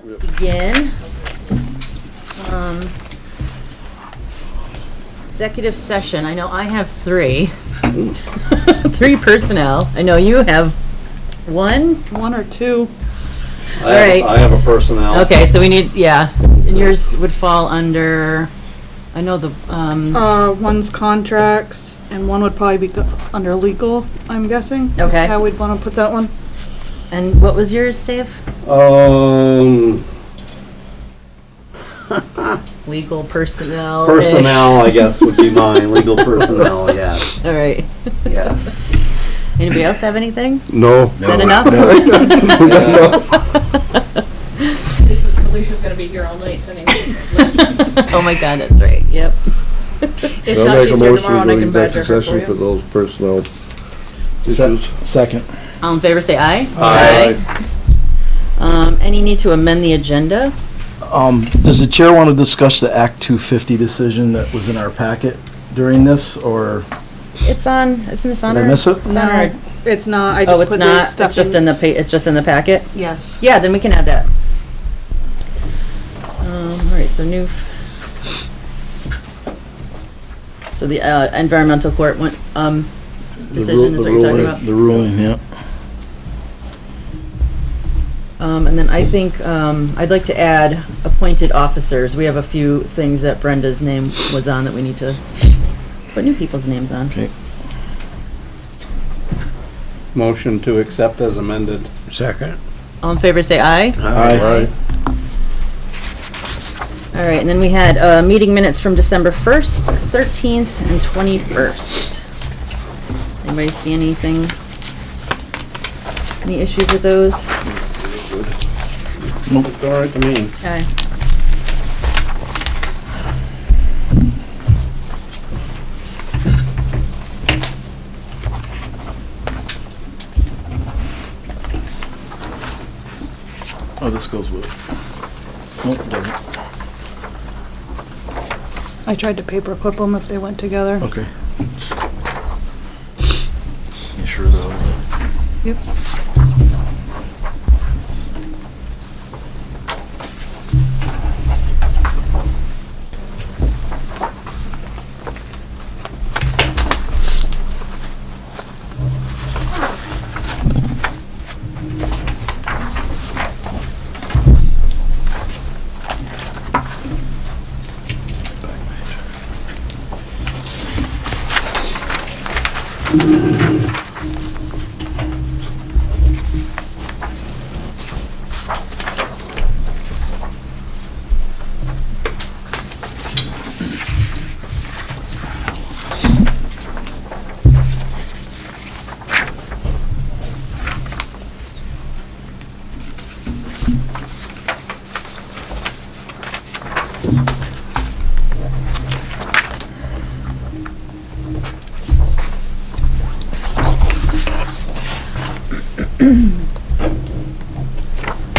Let's begin. Executive session. I know I have 3. 3 personnel. I know you have 1? 1 or 2. All right. I have a personnel. Okay, so we need, yeah, and yours would fall under, I know the, One's contracts, and one would probably be under legal, I'm guessing. Is Okay. how we'd want to put that one. and what was yours, Dave? Legal personnel. Personnel, I guess, would be mine. Legal personnel, yes. All right. Yes. Anybody else have anything? No. Is that enough? Alicia's gonna be here all night sending. Oh my God, that's right. Yep. If I'll not, make a she's here motion tomorrow and to I can badger executive her for session for you. those personnel issues. Second. All in favor, say aye. Aye. Any need to amend the agenda? Does the chair want to discuss the Act 250 decision that was in our packet during this, or It's on, isn't this on did our? I miss it? It's on our, No, it's not. I oh, just it's put the not, stuff it's just in the it's just in the packet? Yes. Yeah, then we can add that. All right, so new. So the, environmental court went, decision is what you're talking about? The ruling, yeah. And then I think, I'd like to add appointed officers. We have a few things that Brenda's name was on that we need to put new people's names on. Okay. Motion to accept as amended. Second. All in favor, say aye. Aye. All right, and then we had, meeting minutes from December 1st, 13th, and 21st. Anybody see anything? Any issues with those? It's all right to me. Okay. Oh, this goes with it. Nope, it doesn't. I tried to paperclip them if they went together. Okay. You sure though? Yep.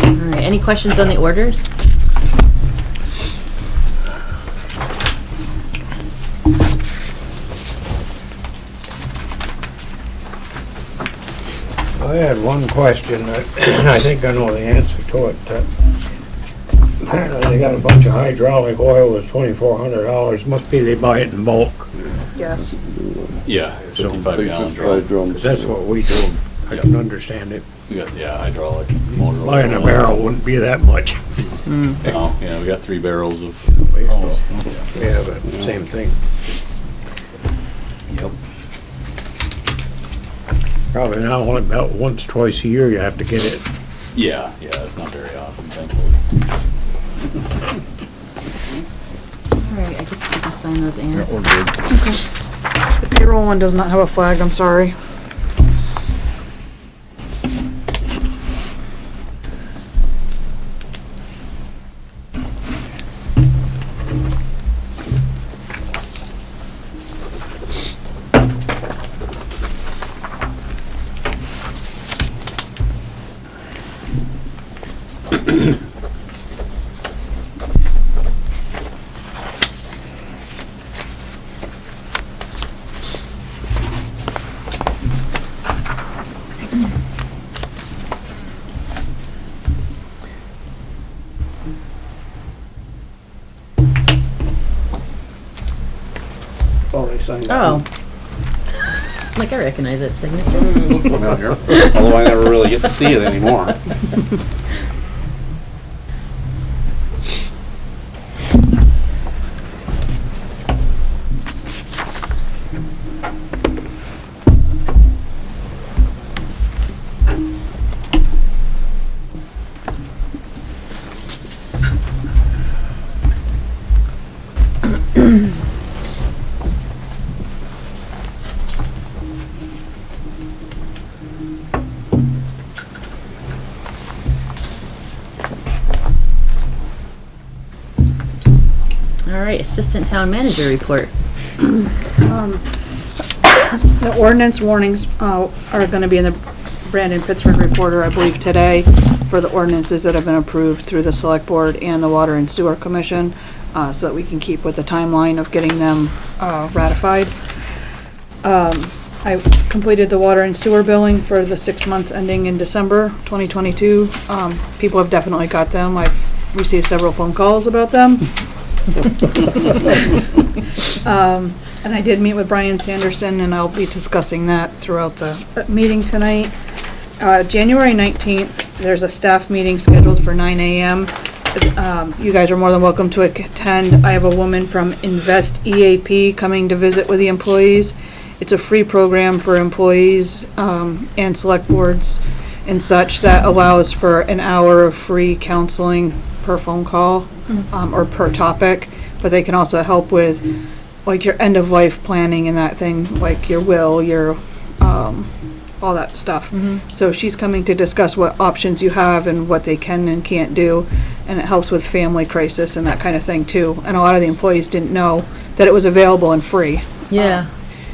All right, any questions on the orders? I had one question that I think I know the answer to it. Apparently they got a bunch of hydraulic oil that's $2,400. Must be they buy it in bulk. Yes. Yeah, So 55-gallon 55 drum. drums. 'Cause that's what we do. I can understand it. We got, yeah, hydraulic motor. Buying a oil. barrel wouldn't be that much. No, yeah, we got 3 barrels of. Yeah, but same thing. Yep. Probably now only about once, twice a year you have to get it. Yeah, it's not very often, thankfully. All right, I guess we can sign those in. Yeah, we're good. The payroll one does not have a flag, I'm sorry. Already signed that. Oh. Like, I recognize that signature. Look familiar. Although I never really get to see it anymore. All right, Assistant Town Manager report. The ordinance warnings, are gonna be in the Brandon Pittsford Reporter, I believe, today for the ordinances that have been approved through the Select Board and the Water and Sewer Commission, so that we can keep with the timeline of getting them, ratified. I completed the water and sewer billing for the 6 months ending in December 2022. People have definitely got them. I've received several phone calls about them. And I did meet with Brian Sanderson, and I'll be discussing that throughout the meeting tonight. January 19th, there's a staff meeting scheduled for 9 a.m. You guys are more than welcome to attend. I have a woman from Invest EAP coming to visit with the employees. It's a free program for employees and select boards and such that allows for an hour of free counseling per phone call or per topic. But they can also help with like your end of life planning and that thing, like your will, your all that stuff. So she's coming to discuss what options you have and what they can and can't do, and it helps with family crisis and that kind of thing too. And a lot of the employees didn't know that it was available and free. Yeah.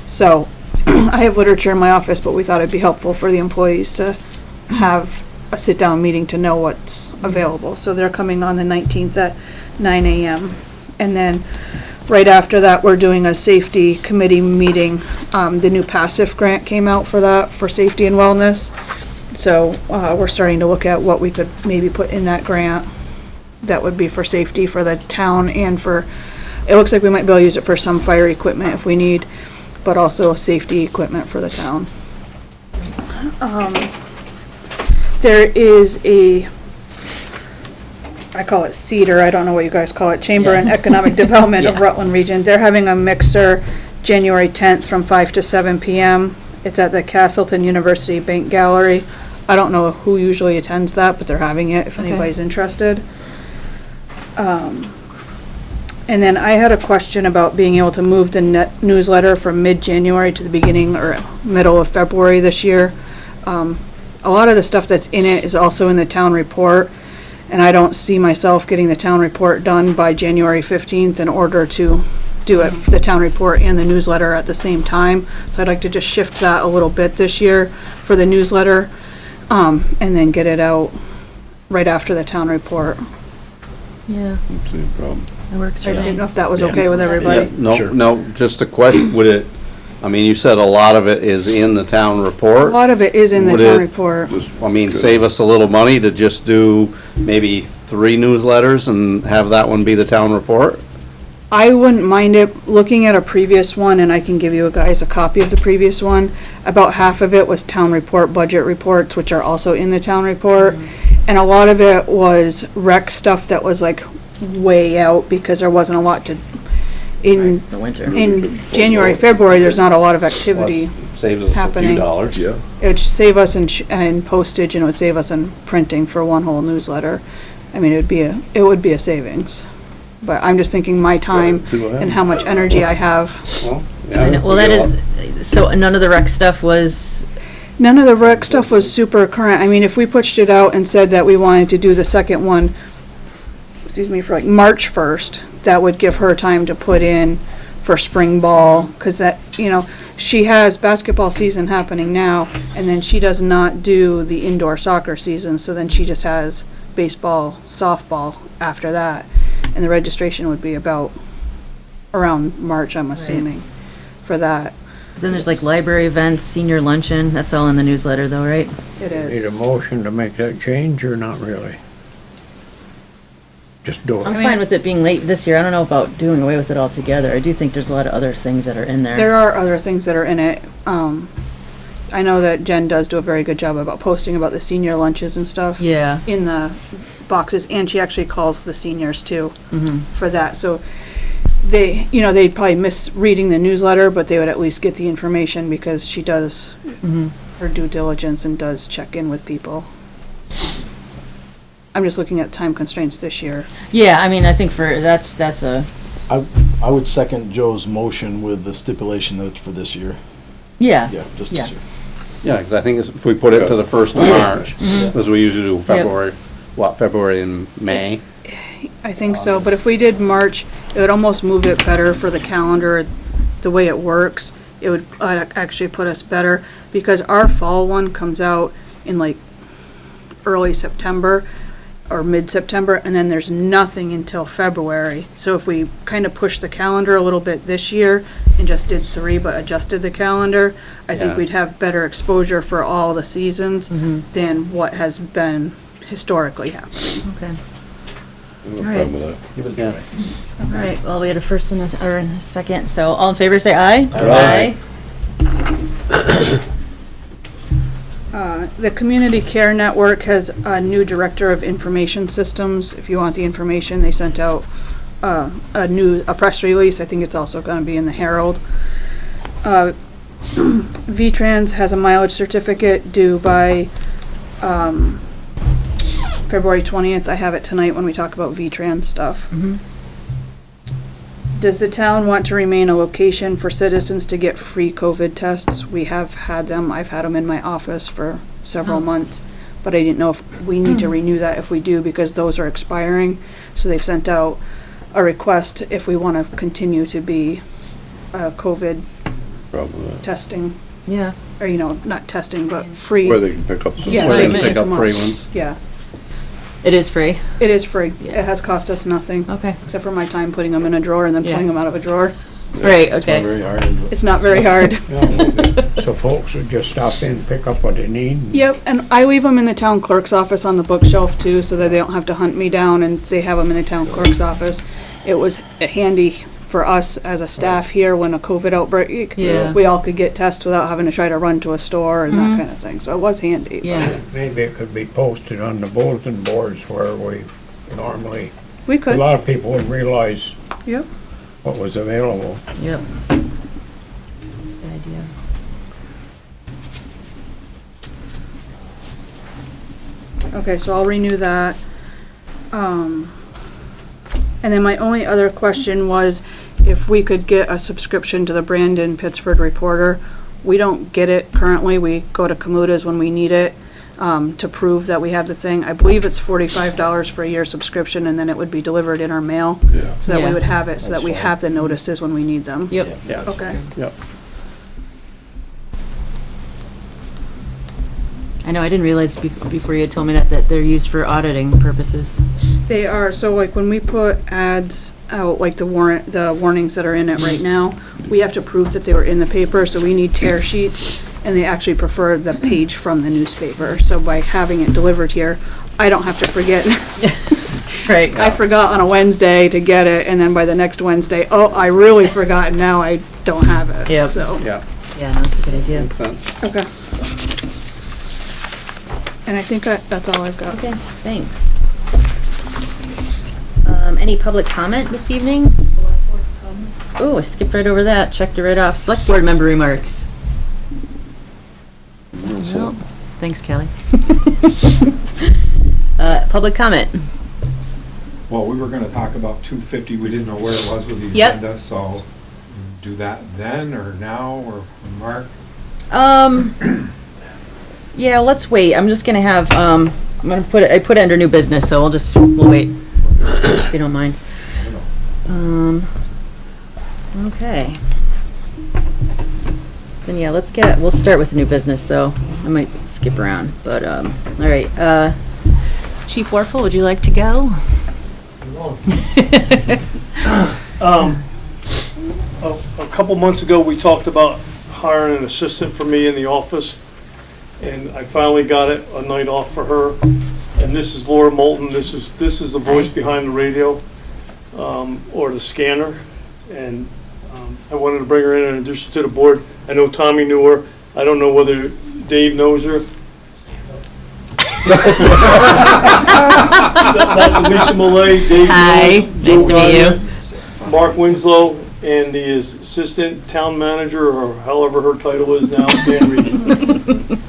So I have literature in my office, but we thought it'd be helpful for the employees to have a sit-down meeting to know what's available. So they're coming on the 19th at 9 a.m. And then right after that, we're doing a safety committee meeting. The new passive grant came out for that, for safety and wellness. So we're starting to look at what we could maybe put in that grant that would be for safety for the town and for, it looks like we might be able to use it for some fire equipment if we need, but also safety equipment for the town. There is a, I call it CEDAR, I don't know what you guys call it, Chamber and Economic Development of Rutland Region. They're having a mixer January 10th from 5 to 7 p.m. It's at the Castleton University Bank Gallery. I don't know who usually attends that, but they're having it if anybody's interested. And then I had a question about being able to move the newsletter from mid-January to the beginning or middle of February this year. A lot of the stuff that's in it is also in the town report, and I don't see myself getting the town report done by January 15th in order to do it, the town report and the newsletter at the same time. So I'd like to just shift that a little bit this year for the newsletter, and then get it out right after the town report. Yeah, Same problem. that works I for just didn't know me. if that was okay with everybody. Yeah, no, Sure. no, just a question, would it, I mean, you said a lot of it is in the town A report. lot of it is in the Would town it- report. I mean, save us a little money to just do maybe 3 newsletters and have that one be the town report? I wouldn't mind it, looking at a previous one, and I can give you guys a copy of the previous one. About half of it was town report budget reports, which are also in the town report. And a lot of it was rec stuff that was like way out because there wasn't a lot to, in, It's the winter. in January, February, there's not a lot of activity. Plus, saves us a few happening. dollars. Yeah. It would save us in postage, and it would save us in printing for one whole newsletter. I mean, it would be a savings. But I'm just thinking my time See what and happens. how much energy I have. Well, yeah, I know. Well, that is, so none of the rec stuff was, None of the rec stuff was super current. I mean, if we pushed it out and said that we wanted to do the second one, excuse me, for like March 1st, that would give her time to put in for spring ball, cause that, you know, she has basketball season happening now, and then she does not do the indoor soccer season, so then she just has baseball, softball after that. And the registration would be about around March, I'm assuming, for that. then there's like library events, senior luncheon, that's all in the newsletter though, right? It Need is. a motion to make that change or not really? just do I'm it. fine with it being late this year. I don't know about doing away with it altogether. I do think there's a lot of other things that are in there. There are other things that are in it. I know that Jen does do a very good job about posting about the senior lunches and stuff. Yeah. In the boxes, and she actually calls the seniors too for that. So they, they'd probably miss reading the newsletter, but they would at least get the information because she does her due diligence and does check in with people. I'm just looking at time constraints this year. Yeah, I mean, I think that's a, I would second Joe's motion with the stipulation that it's for this year. yeah. Yeah, just Yeah. this year. Yeah, because I think if we put it to the 1st of March, as we usually do February, February and May? I think so, but if we did March, it would almost move it better for the calendar, the way it works. It would actually put us better, because our fall one comes out in like early September or mid-September, and then there's nothing until February. So if we kind of pushed the calendar a little bit this year and just did 3 but adjusted the calendar, I think Yeah. we'd have better exposure for all the seasons than what has been historically happening. Okay. No All right. problem with that. Yeah. All right, well, we had a first and a second, so all in favor, say aye. Aye. The Community Care Network has a new Director of Information Systems. If you want the information, they sent out a press release. I think it's also going to be in the Herald. VTrans has a mileage certificate due by February 20th. I have it tonight when we talk about VTrans stuff. Does the town want to remain a location for citizens to get free COVID tests? We have had them. I've had them in my office for several months, but I didn't know if we need to renew that if we do, because those are expiring. So they've sent out a request if we want to continue to be COVID Problem with that. testing, Yeah. or, not testing, but free. Where they can pick up some. Yeah, Where they they can can pick pick up 'em free up. ones. Yeah, It is free. it is free. Yeah. It has cost us nothing, Okay. except for my time putting them in a drawer and then Yeah. pulling them out of a drawer. Right, Not okay. very hard, is it? It's not very hard. So folks would just stop in, pick up what they need. Yep, and I leave them in the town clerk's office on the bookshelf too, so that they don't have to hunt me down, and they have them in the town clerk's office. It was handy for us as a staff here when a COVID outbreak, Yeah. we all could get tests without having to try to run to a store and that kind of thing, so it was handy. Yeah. Maybe it could be posted on the bulletin boards where we normally, We a could, lot of people would realize yep. what was available. Yep. That's a good idea. Okay, so I'll renew that. And then my only other question was if we could get a subscription to the Brandon Pittsford Reporter. We don't get it currently. We go to Kamuta's when we need it, to prove that we have the thing. I believe it's $45 for a year subscription, and then it would be delivered in our mail. Yeah. So that we Yeah. would have it, so That's that we fine. have the notices when we need them. Yep. Yeah. Okay. Yep. I know, I didn't realize before you had told me that they're used for auditing purposes. They are, so like when we put ads out, like the warnings that are in it right now, we have to prove that they were in the paper, so we need tear sheets, and they actually prefer the page from the newspaper. So by having it delivered here, I don't have to forget. Right. I forgot on a Wednesday to get it, and then by the next Wednesday, oh, I really forgot, and now I don't have it. Yep. So, Yeah, Yeah, that's a good idea. makes sense. okay. And I think that's all I've got. Okay, thanks. Any public comment this evening? Oh, I skipped right over that, checked it right off. Select board member remarks. No. Thanks, Kelly. Public comment. Well, we were gonna talk about 250, we didn't know where it was with the Yep. agenda, so do that then, or now, or Mark? Yeah, let's wait. I'm just gonna have, I'm gonna I put it under new business, so we'll wait, if you don't mind. Okay. Then yeah, we'll start with the new business, so I might skip around, but, all right, Chief Warfel, would you like to go? A couple months ago, we talked about hiring an assistant for me in the office, and I finally got it, a night off for her, and this is Laura Moulton, this is the voice behind the radio, or the scanner, and I wanted to bring her in and introduce her to the board. I know Tommy knew her, I don't know whether Dave knows her. That's Alicia Millay, Dave Hi, knows, nice Joe to meet you. Gardner, Mark Winslow, and the assistant town manager, or however her title is now, Dan Reed.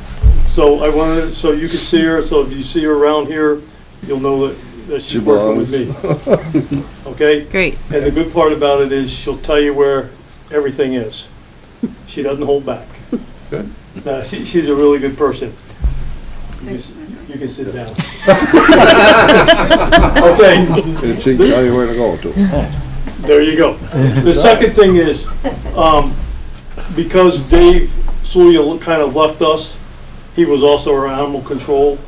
So I wanted, so you could see her, so if you see her around here, you'll know that she's working with me. Okay? Great. And the good part about it is she'll tell you where everything is. She doesn't hold back. Good. No, she's a really good person. You can sit down. Okay, And she can tell you where to go to. there you go. The second thing is, because Dave Suya kind of left us, he was also our animal control.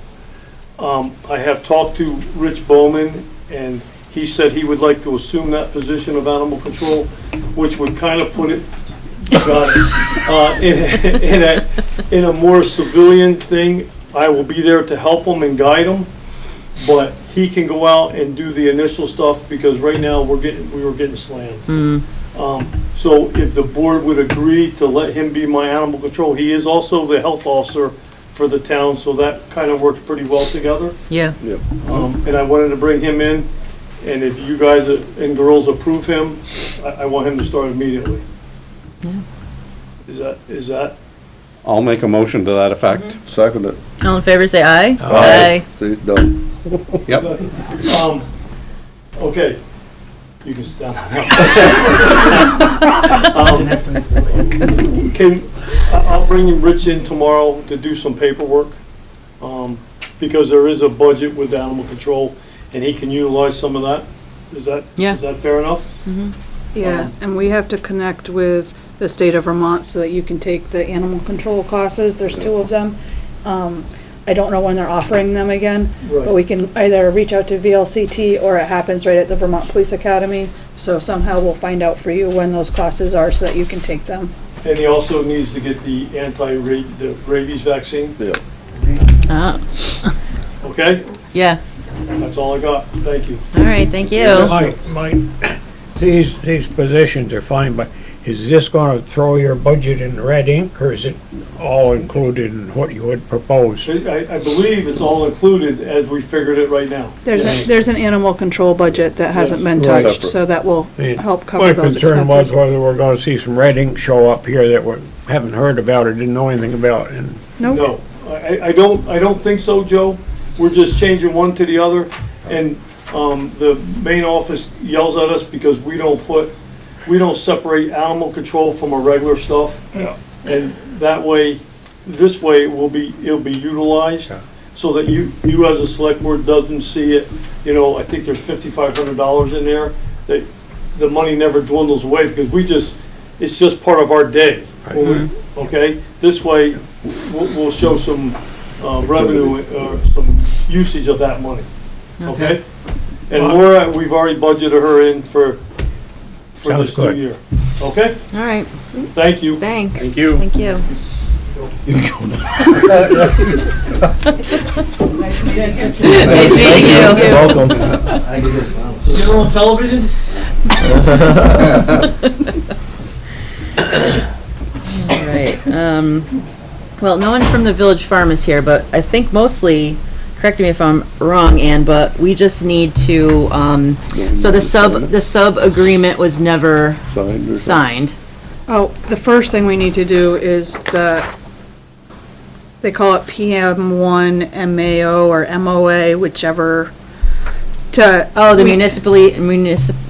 I have talked to Rich Bowman, and he said he would like to assume that position of animal control, which would kind of put it in a more civilian thing. I will be there to help him and guide him, but he can go out and do the initial stuff, because right now we were getting slammed. So if the board would agree to let him be my animal control, he is also the health officer for the town, so that kind of works pretty well together. Yeah. And I wanted to bring him in, and if you guys and girls approve him, I want him to start immediately. Yeah. Is that? I'll make a motion to that effect. Second it. All in favor, say aye. Aye. See, done. Yep. Okay. You can sit down now. I'll bring Rich in tomorrow to do some paperwork, because there is a budget with animal control, and he can utilize some of that. Is that fair enough? Yeah, and we have to connect with the state of Vermont so that you can take the animal control classes. There's 2 of them. I don't know when they're offering them again, but we can either reach out to VLCT, or it happens right at the Vermont Police Academy. So somehow we'll find out for you when those classes are so that you can take them. And he also needs to get the the rabies vaccine. Yeah. Okay? Yeah. That's all I got. Thank you. All right, thank you. These positions are fine, but is this gonna throw your budget in red ink, or is it all included in what you would propose? I believe it's all included as we figured it right now. There's an animal control budget that hasn't been Right. touched, so that will help cover My those concern was expenses. whether we're gonna see some red ink show up here that we haven't heard about or didn't know anything about, and Nope. No, I don't think so, Joe. We're just changing one to the other, and the main office yells at us because we don't separate animal control from our regular stuff. Yeah. And that way, this way it'll be utilized, so that you as a select board doesn't see it. You know, I think there's $5,500 in there, that the money never dwindles away, because it's just part of our day. Okay, this way, we'll show some revenue, some usage of that money. Okay? And Laura, we've already budgeted her in for Sounds this new good. year. Okay? All right, Thank you. thanks. Thank you. Thank you. Nice meeting you. Welcome. You're on television? All right, well, no one from the Village Farm is here, but I think mostly, correct me if I'm wrong, Ann, but we just need to, so the sub agreement was never Signed or signed. Oh, the first thing we need to do is they call it PM1 MAO or MOA, whichever, The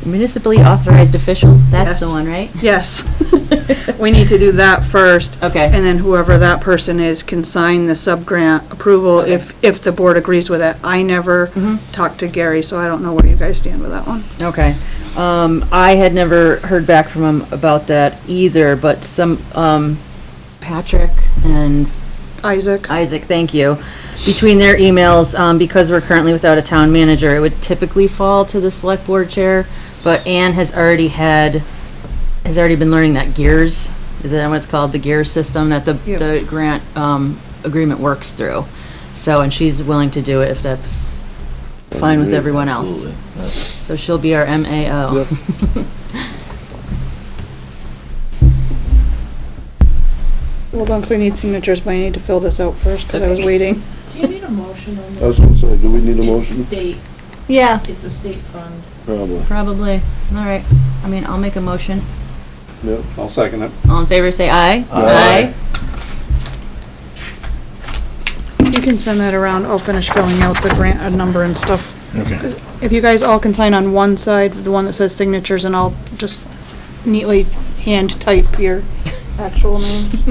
municipally authorized official, that's the Yes. one, right? Yes. We need to do that first. Okay. And then whoever that person is can sign the sub-grant approval if the board agrees with it. I never talked to Gary, so I don't know where you guys stand with that one. Okay. I had never heard back from him about that either, but Patrick and Isaac? thank you. Between their emails, because we're currently without a town manager, it would typically fall to the select board chair, but Ann has already been learning that GEARS, is that what it's called, the GEARS system that the grant, agreement works through. So, and she's willing to do it if that's fine with everyone else. Absolutely. So she'll be our MAO. Yep. Well, don't 'cause I need signatures, but I need to fill this out first, because I was waiting. Do you need a motion on that? I was gonna say, do we need a It's motion? state, Yeah, it's a state fund. Probably, probably. All right. I mean, I'll make a motion. yep. I'll second it. All in favor, say aye. Aye. You can send that around, I'll finish filling out the grant number and stuff. Okay. If you guys all can sign on one side, the one that says signatures, and I'll just neatly hand type your actual names.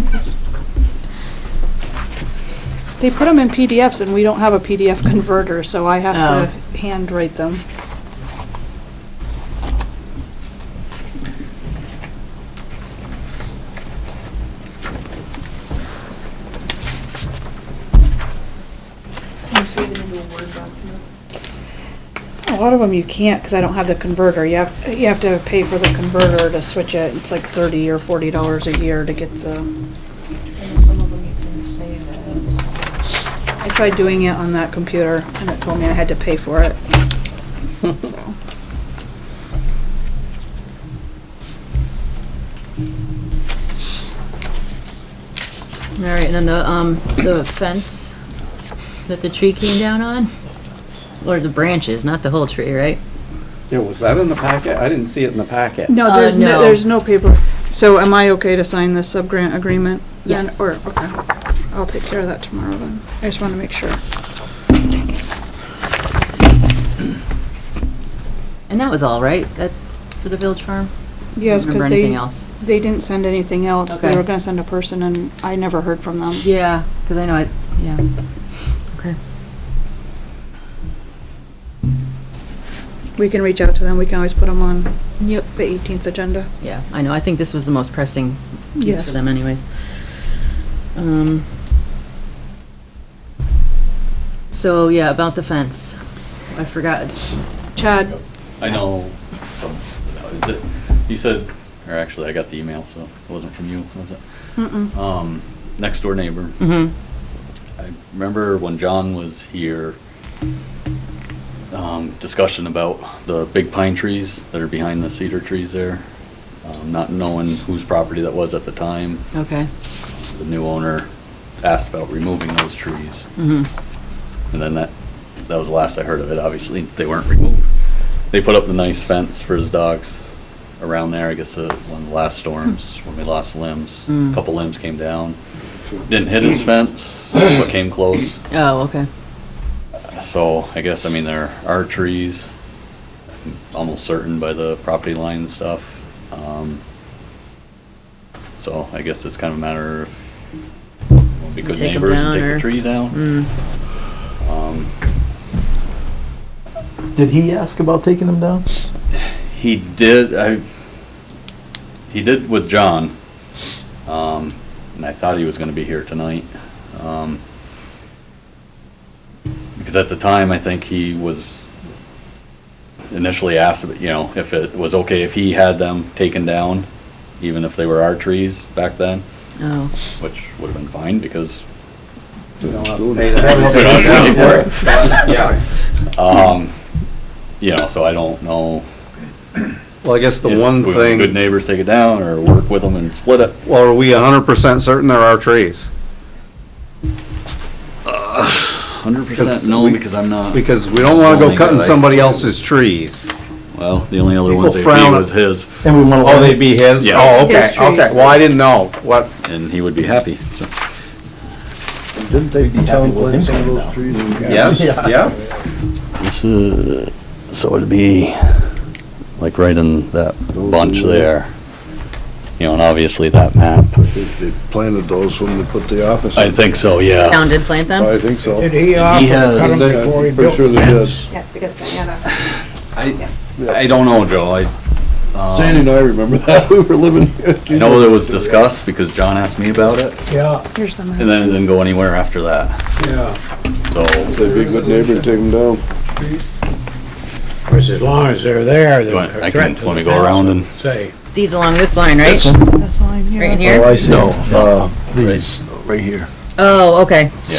They put them in PDFs and we don't have a PDF converter, so I have to hand write them. Can you save it into a Word document? A lot of them you can't, because I don't have the converter. You have to pay for the converter to switch it. It's like $30 or $40 a year to get the, I know some of them you can save as. I tried doing it on that computer and it told me I had to pay for it. So. All right, and then the fence that the tree came down on? Or the branches, not the whole tree, right? Yeah, was that in the packet? I didn't see it in the packet. No, no. there's no paper. So am I okay to sign this sub-grant agreement then? Yes. Or, okay, I'll take care of that tomorrow then. I just want to make sure. And that was all, right? That, for the Village Farm? Yes, I don't remember because anything else. they didn't send anything else. They Okay. were gonna send a person and I never heard from them. Yeah, because I know it, yeah. Okay. We can reach out to them. We can always put them on Yep. the 18th agenda. Yeah, I know, I think this was the most pressing piece Yes. for them anyways. So, yeah, about the fence. I forgot. Chad, I know, some, he said, or actually I got the email, so it wasn't from you, was it? Next door neighbor. Mm-hmm. I remember when John was here, discussion about the big pine trees that are behind the cedar trees there. Not knowing whose property that was at the time. Okay. The new owner asked about removing those trees. Mm-hmm. And then that was the last I heard of it. Obviously, they weren't removed. They put up the nice fence for his dogs around there. I guess one of the last storms, when we lost limbs, a couple limbs came down. Didn't hit his fence, but came close. Oh, okay. So I guess, I mean, there are trees, I'm almost certain by the property line and stuff. So I guess it's kind of a matter of, we'll be good Take 'em neighbors and down take or- the trees down. Did he ask about taking them down? He did, he did with John, and I thought he was gonna be here tonight. Because at the time, I think he was initially asked, if it was okay if he had them taken down, even if they were our trees back then, Oh. which would have been fine, because We don't have to Doing pay it. that. we don't have to pay for it. Yeah. So I don't know. Well, I guess the if one we want good thing, neighbors take it down, or work with them and split it. well, are we 100% certain there are trees? 100% no, because I'm not. Because we don't wanna go zoning cutting guy. somebody else's trees. Well, the only other People ones they'd be frown at- was his, And we want to. Oh, they'd be his? Yeah. Oh, okay, His trees. okay. Well, I didn't know. What, and he would be happy, so. Didn't they happy town with him plant some of taking those down. trees? yes, Yeah. yeah? This so it'd be like right in that bunch there. And obviously that map. I think they planted those when they put the office I in. think so, yeah. Town did plant them? I think so. Did he offer to has- cut them Yeah, before he pretty built sure the they did. fence? yeah, because Diana. I don't know, Joe. Sandy and I remember that. We were living. I know it was discussed because John asked me about it, Yeah, Here's the map. and then it didn't go anywhere after that, yeah. so. They'd be a good neighbor to take them down. Of course, as long as they're there, You want- they're I a threat can- to want the me to go around and- fence, say. These along this line, right? This line here. Right in Oh, here? I see. No, These, right here. Oh, okay. Yeah,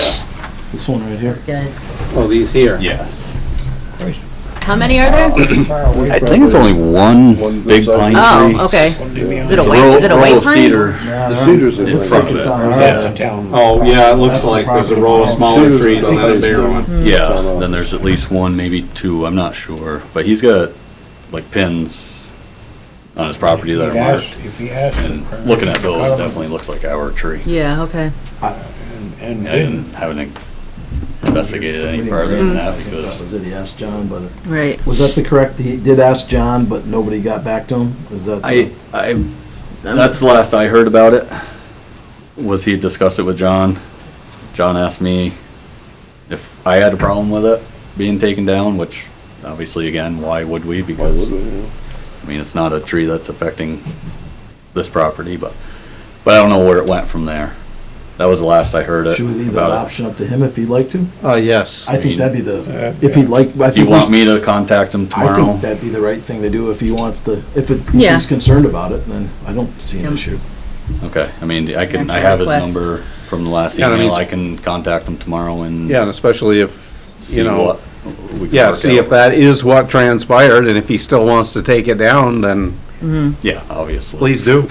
This one right here. These guys. Oh, these here? yes. How many are there? I think it's only one One big good pine size. tree. Oh, okay. Is it a It's white, is it a row white of pine? cedar The cedars in are front of It's it. on our- That's the town. Oh, yeah, it looks That's the like there's a property row of line. smaller Cedars trees are and then a nice, bigger yeah. one. Yeah, then there's at least one, maybe two, I'm not sure. But he's got like pins on his property that are marked. If he asked. And looking at those, it definitely looks like our tree. Yeah, okay. And I haven't investigated any further than that That because was it, he asked John, but, Right. was that the correct, he did ask John, but nobody got back to him? Is that? the- that's the last I heard about it, was he discussed it with John. John asked me if I had a problem with it being taken down, which obviously, again, why would we? Because, I mean, it's not a tree that's affecting this property, but I don't know where it went from there. That was the last I heard Should we leave that about it. option up to him if he'd like to? Yes. I think that'd be the, Yeah. if he'd like, I Do you think, want me to contact him I tomorrow? think that'd be the right thing to do if he wants to, if Yeah. he's concerned about it, then I don't see an Yeah. issue. Okay, I mean, I Actual have his request. number from the last Yeah, I mean, email, he's- I can contact him tomorrow and Yeah, and especially if, see you know, what we can yeah, work see out. if that is what transpired, and if he still wants to take it down, then Yeah, obviously. please do.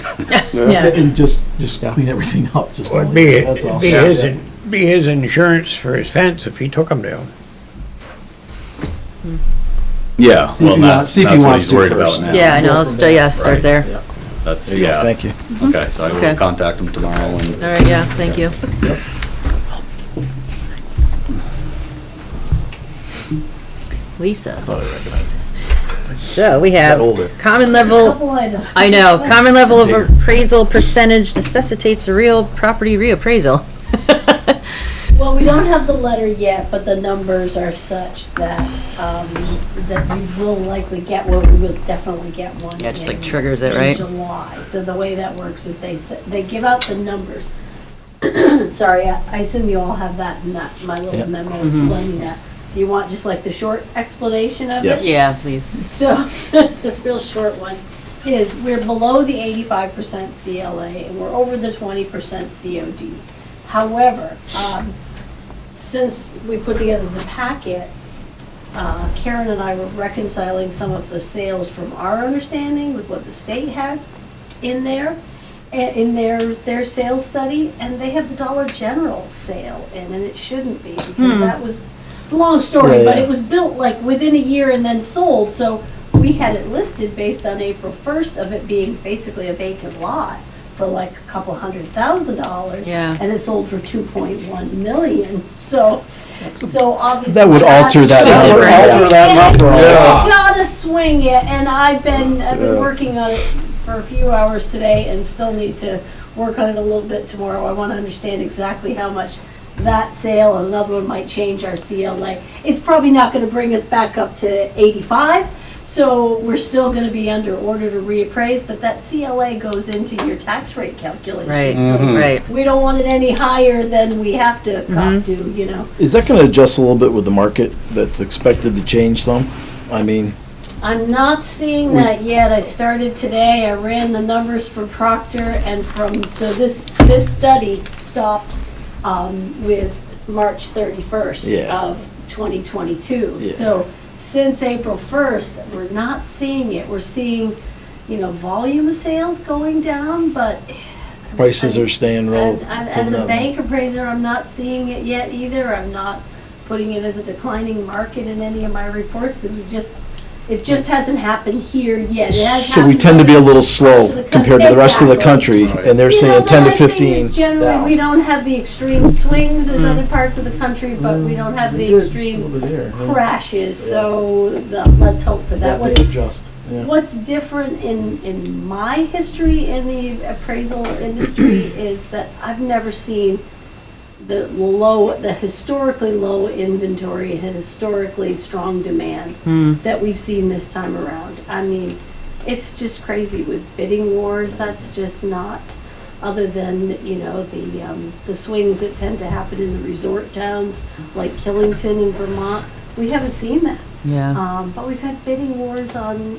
Yeah. And just Yeah. clean everything up, just. Would don't be, leave it, that's all. be his insurance for his fence if he took him down. Yeah, See if well, he that's wants- see if he what wants he's to worried first. about now. Yeah, I know, Go let's from start, there. yeah, start Right. there. Yeah. That's, There you go, yeah. thank you. Okay, so I Okay. will contact him tomorrow and, All right, yeah, thank you. Lisa. So we have Got older. common level, Couple items. I know, common level of appraisal percentage necessitates a real property reappraisal. Well, we don't have the letter yet, but the numbers are such that, that we will likely get one, we will definitely get one. Yeah, just like in- triggers it, in right? July. So the way that works is they give out the numbers. Sorry, I assume you all have that in that, my Yeah. little memo explaining that. Do you want just like the short explanation of it? Yes. Yeah, please. So, the real short one is we're below the 85% CLA and we're over the 20% COD. However, since we put together the packet, Karen and I were reconciling some of the sales from our understanding with what the state had in there, in their sales study, and they have the Dollar General sale in, and it shouldn't be, because that was, it's a long story, Yeah, but yeah. it was built like within a year and then sold, so we had it listed based on April 1st of it being basically a vacant lot for like a couple $100,000. Yeah. And it sold for 2.1 million, so obviously. That would alter that that's- number. That would alter that And number a lot. It's gotta swing it, and I've been working on it for a few hours today and still need to work on it a little bit tomorrow. I wanna understand exactly how much that sale and another one might change our CLA. It's probably not gonna bring us back up to 85, so we're still gonna be under order to reappraise, but that CLA goes into your tax rate calculation. Right, So right. we don't want it any higher than we have to cop to, you know? Is that gonna adjust a little bit with the market that's expected to change some? I mean, I'm not seeing that yet. I started today. I ran the numbers for Proctor and so this study stopped with March 31st Yeah. of 2022. Yeah. So since April 1st, we're not seeing it. We're seeing, volume of sales going down, but prices are staying real. as a bank appraiser, I'm not seeing it yet either. I'm not putting it as a declining market in any of my reports because it just hasn't happened here yet. It has So we happened tend to be a in little parts slow of the compared to the rest of the Exactly. country, and they're saying 10 to The nice thing 15 is generally, down. we don't have the extreme swings as other parts of the country, but we don't have the extreme crashes, so let's hope for that. What's different in my history in the appraisal industry is that I've never seen the historically low inventory and historically strong demand that we've seen this time around. I mean, it's just crazy with bidding wars. That's just not, other than, the swings that tend to happen in the resort towns like Killington in Vermont. We haven't seen that. Yeah. But we've had bidding wars on,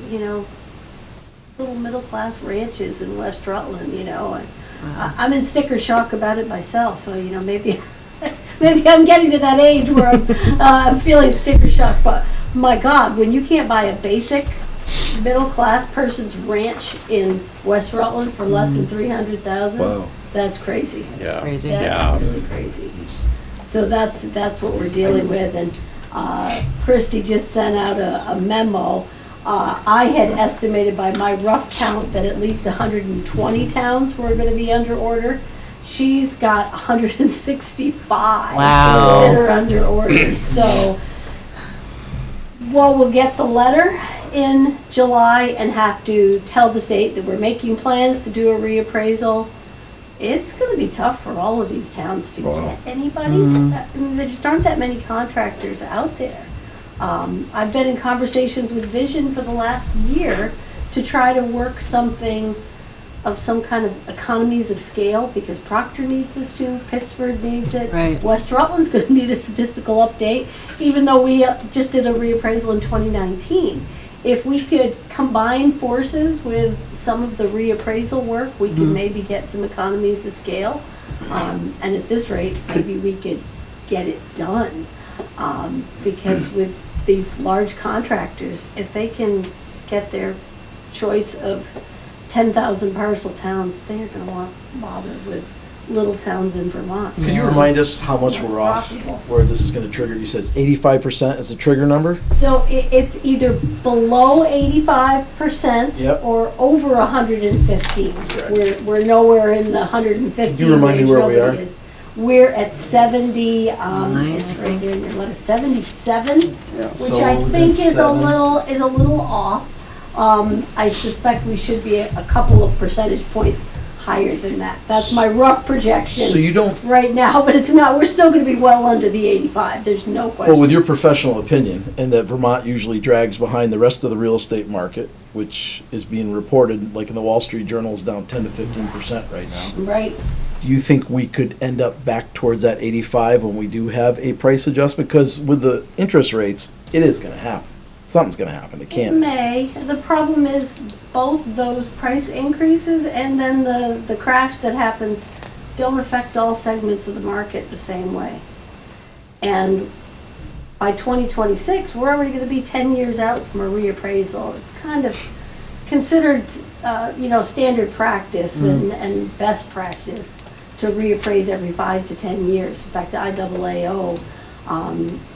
little middle-class ranches in West Rutland, and I'm in sticker shock about it myself. Maybe I'm getting to that age where I'm feeling sticker shock, but my God, when you can't buy a basic middle-class person's ranch in West Rutland for less than 300,000, Wow. that's crazy. Yeah. Crazy. That's really crazy. So that's what we're dealing with, and Christie just sent out a memo. I had estimated by my rough count that at least 120 towns were gonna be under order. She's got 165 Wow. that are under order, so we'll get the letter in July and have to tell the state that we're making plans to do a reappraisal. It's gonna be tough for all of these towns to Wow. get anybody. There just aren't that many contractors out there. I've been in conversations with Vision for the last year to try to work something of some kind of economies of scale, because Proctor needs this too, Pittsford needs it. Right. West Rutland's gonna need a statistical update, even though we just did a reappraisal in 2019. If we could combine forces with some of the reappraisal work, we could maybe get some economies of scale. And at this rate, maybe we could get it done. Because with these large contractors, if they can get their choice of 10,000 parcel towns, they're gonna want to bother with little towns in Vermont. Can you remind us how much we're off, Possible. where this is gonna trigger? You says 85% is the trigger number? So it's either below 85% Yep. or over 115. Correct. We're nowhere in the 115 Can you remind me range, where we nobody are? is. We're at 70, it's right there in your letter, 77, which So I think that's is a 7. little off. I suspect we should be a couple of percentage points higher than that. That's my rough projection. So you don't, Right now, but it's not, we're still gonna be well under the 85, there's no question. well, with your professional opinion, and that Vermont usually drags behind the rest of the real estate market, which is being reported, like in the Wall Street Journal, is down 10 to 15% right now. Right, Do you think we could end up back towards that 85 when we do have a price adjustment? Because with the interest rates, it is gonna happen. Something's gonna happen. It it can't. may. The problem is both those price increases and then the crash that happens don't affect all segments of the market the same way. And by 2026, we're already gonna be 10 years out from a reappraisal. It's kind of considered, standard practice and best practice to reappraise every 5 to 10 years. In fact, IAAO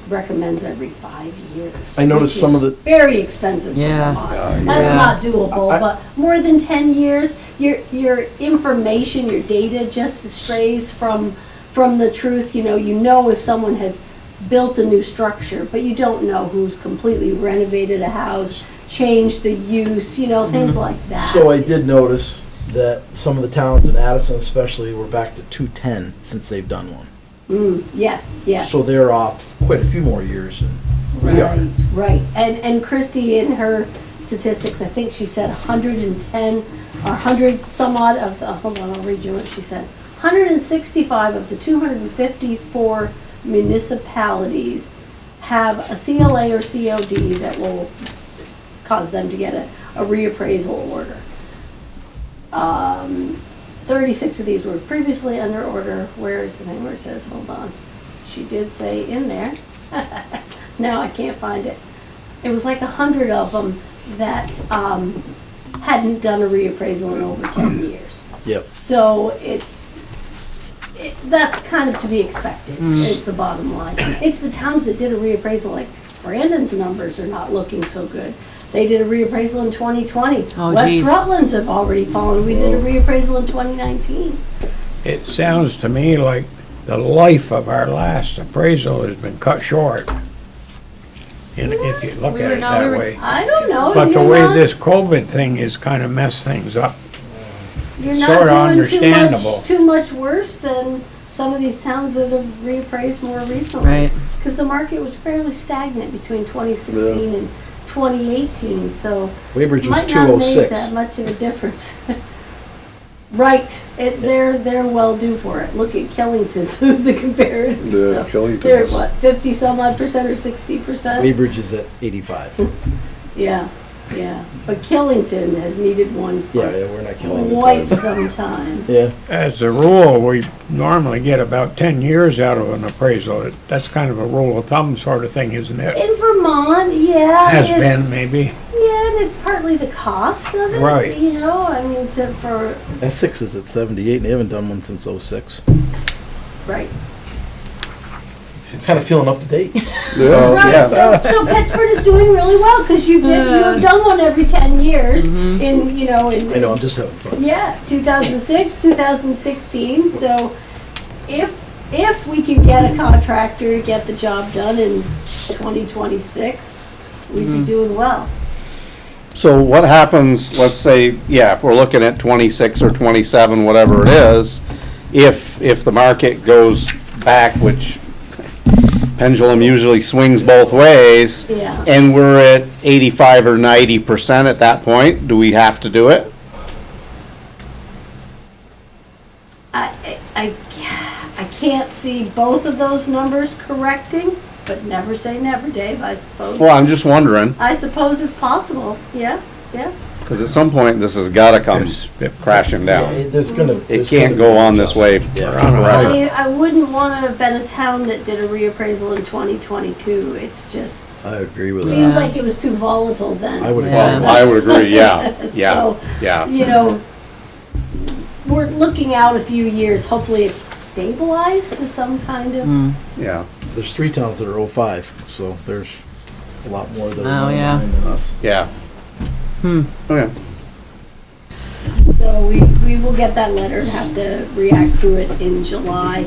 recommends every 5 years. I noticed which some is of the- very expensive for Yeah. Vermont. That's Yeah. not doable, I- but more than 10 years, your information, your data just strays from the truth. You know if someone has built a new structure, but you don't know who's completely renovated a house, changed the use, things like that. So I did notice that some of the towns in Addison especially were back to 210 since they've done one. Yes, yes. So they're off quite a few more years than we are. Right, and Christie in her statistics, I think she said 110 or 100 some odd of the, hold on, I'll read you what she said. 165 of the 254 municipalities have a CLA or COD that will cause them to get a reappraisal order. 36 of these were previously under order. Where is the thing where it says, hold on. She did say in there. Now I can't find it. It was like 100 of them that hadn't done a reappraisal in over 10 years. Yep. So that's kind of to be expected, is the bottom line. It's the towns that did a reappraisal, like Brandon's numbers are not looking so good. They did a reappraisal in 2020. Oh, West geez. Rutland's have already fallen. We did a reappraisal in 2019. It sounds to me like the life of our last appraisal has been cut short. And if you look We at were it not- we that were- way. I don't know. But the you're way not- this COVID thing has kind of messed things up. You're sorta not doing understandable. too much worse than some of these towns that have reappraised more recently. Right. Because the market was fairly stagnant between 2016 and 2018, so Weybridge was might not make 206. that much of a difference. Right, they're well due for it. Look at Killington's, the comparative Yeah, stuff. Killington's. They're what, 50 some odd percent or 60%? Weybridge is at 85. Yeah, Yeah, but Killington has needed one Yeah, for we're not killing the quite time. some time. Yeah, As a rule, we normally get about 10 years out of an appraisal. That's kind of a rule of thumb sort of thing, isn't it? In Vermont, yeah. Has it's- been, maybe. Yeah, and it's partly the cost of it. Right. You know, I mean, for, Essex is at 78, and they haven't done one since '06. right. Kind of feeling up to date. Right, so Pittsford is doing really well, because you have done one every 10 years in, you know, in. I know, I'm just having fun. Yeah, 2006, 2016, so if we can get a contractor to get the job done in 2026, we'd be doing well. So what happens, let's say, yeah, if we're looking at 26 or 27, whatever it is, if the market goes back, which pendulum usually swings both ways, Yeah. and we're at 85 or 90% at that point, do we have to do it? I can't see both of those numbers correcting, but never say never, Dave, I suppose. Well, I'm just wondering, I suppose if possible, yeah. because at some point, this has got to come crashing down. Yeah, there's gonna. It there's can't gonna go be on this way adjustment. Yeah. forever. I wouldn't want to have been a town that did a reappraisal in 2022, it's just, I agree with seems that. like it was too volatile then. I would agree. Yeah. with I that. would agree, yeah, yeah, So, yeah. you know, we're looking out a few years, hopefully it's stabilized to some kind of, Yeah, There's 3 towns that are 05, so there's a lot more that Oh, are yeah. behind than us. yeah. Okay. so we will get that letter and have to react to it in July.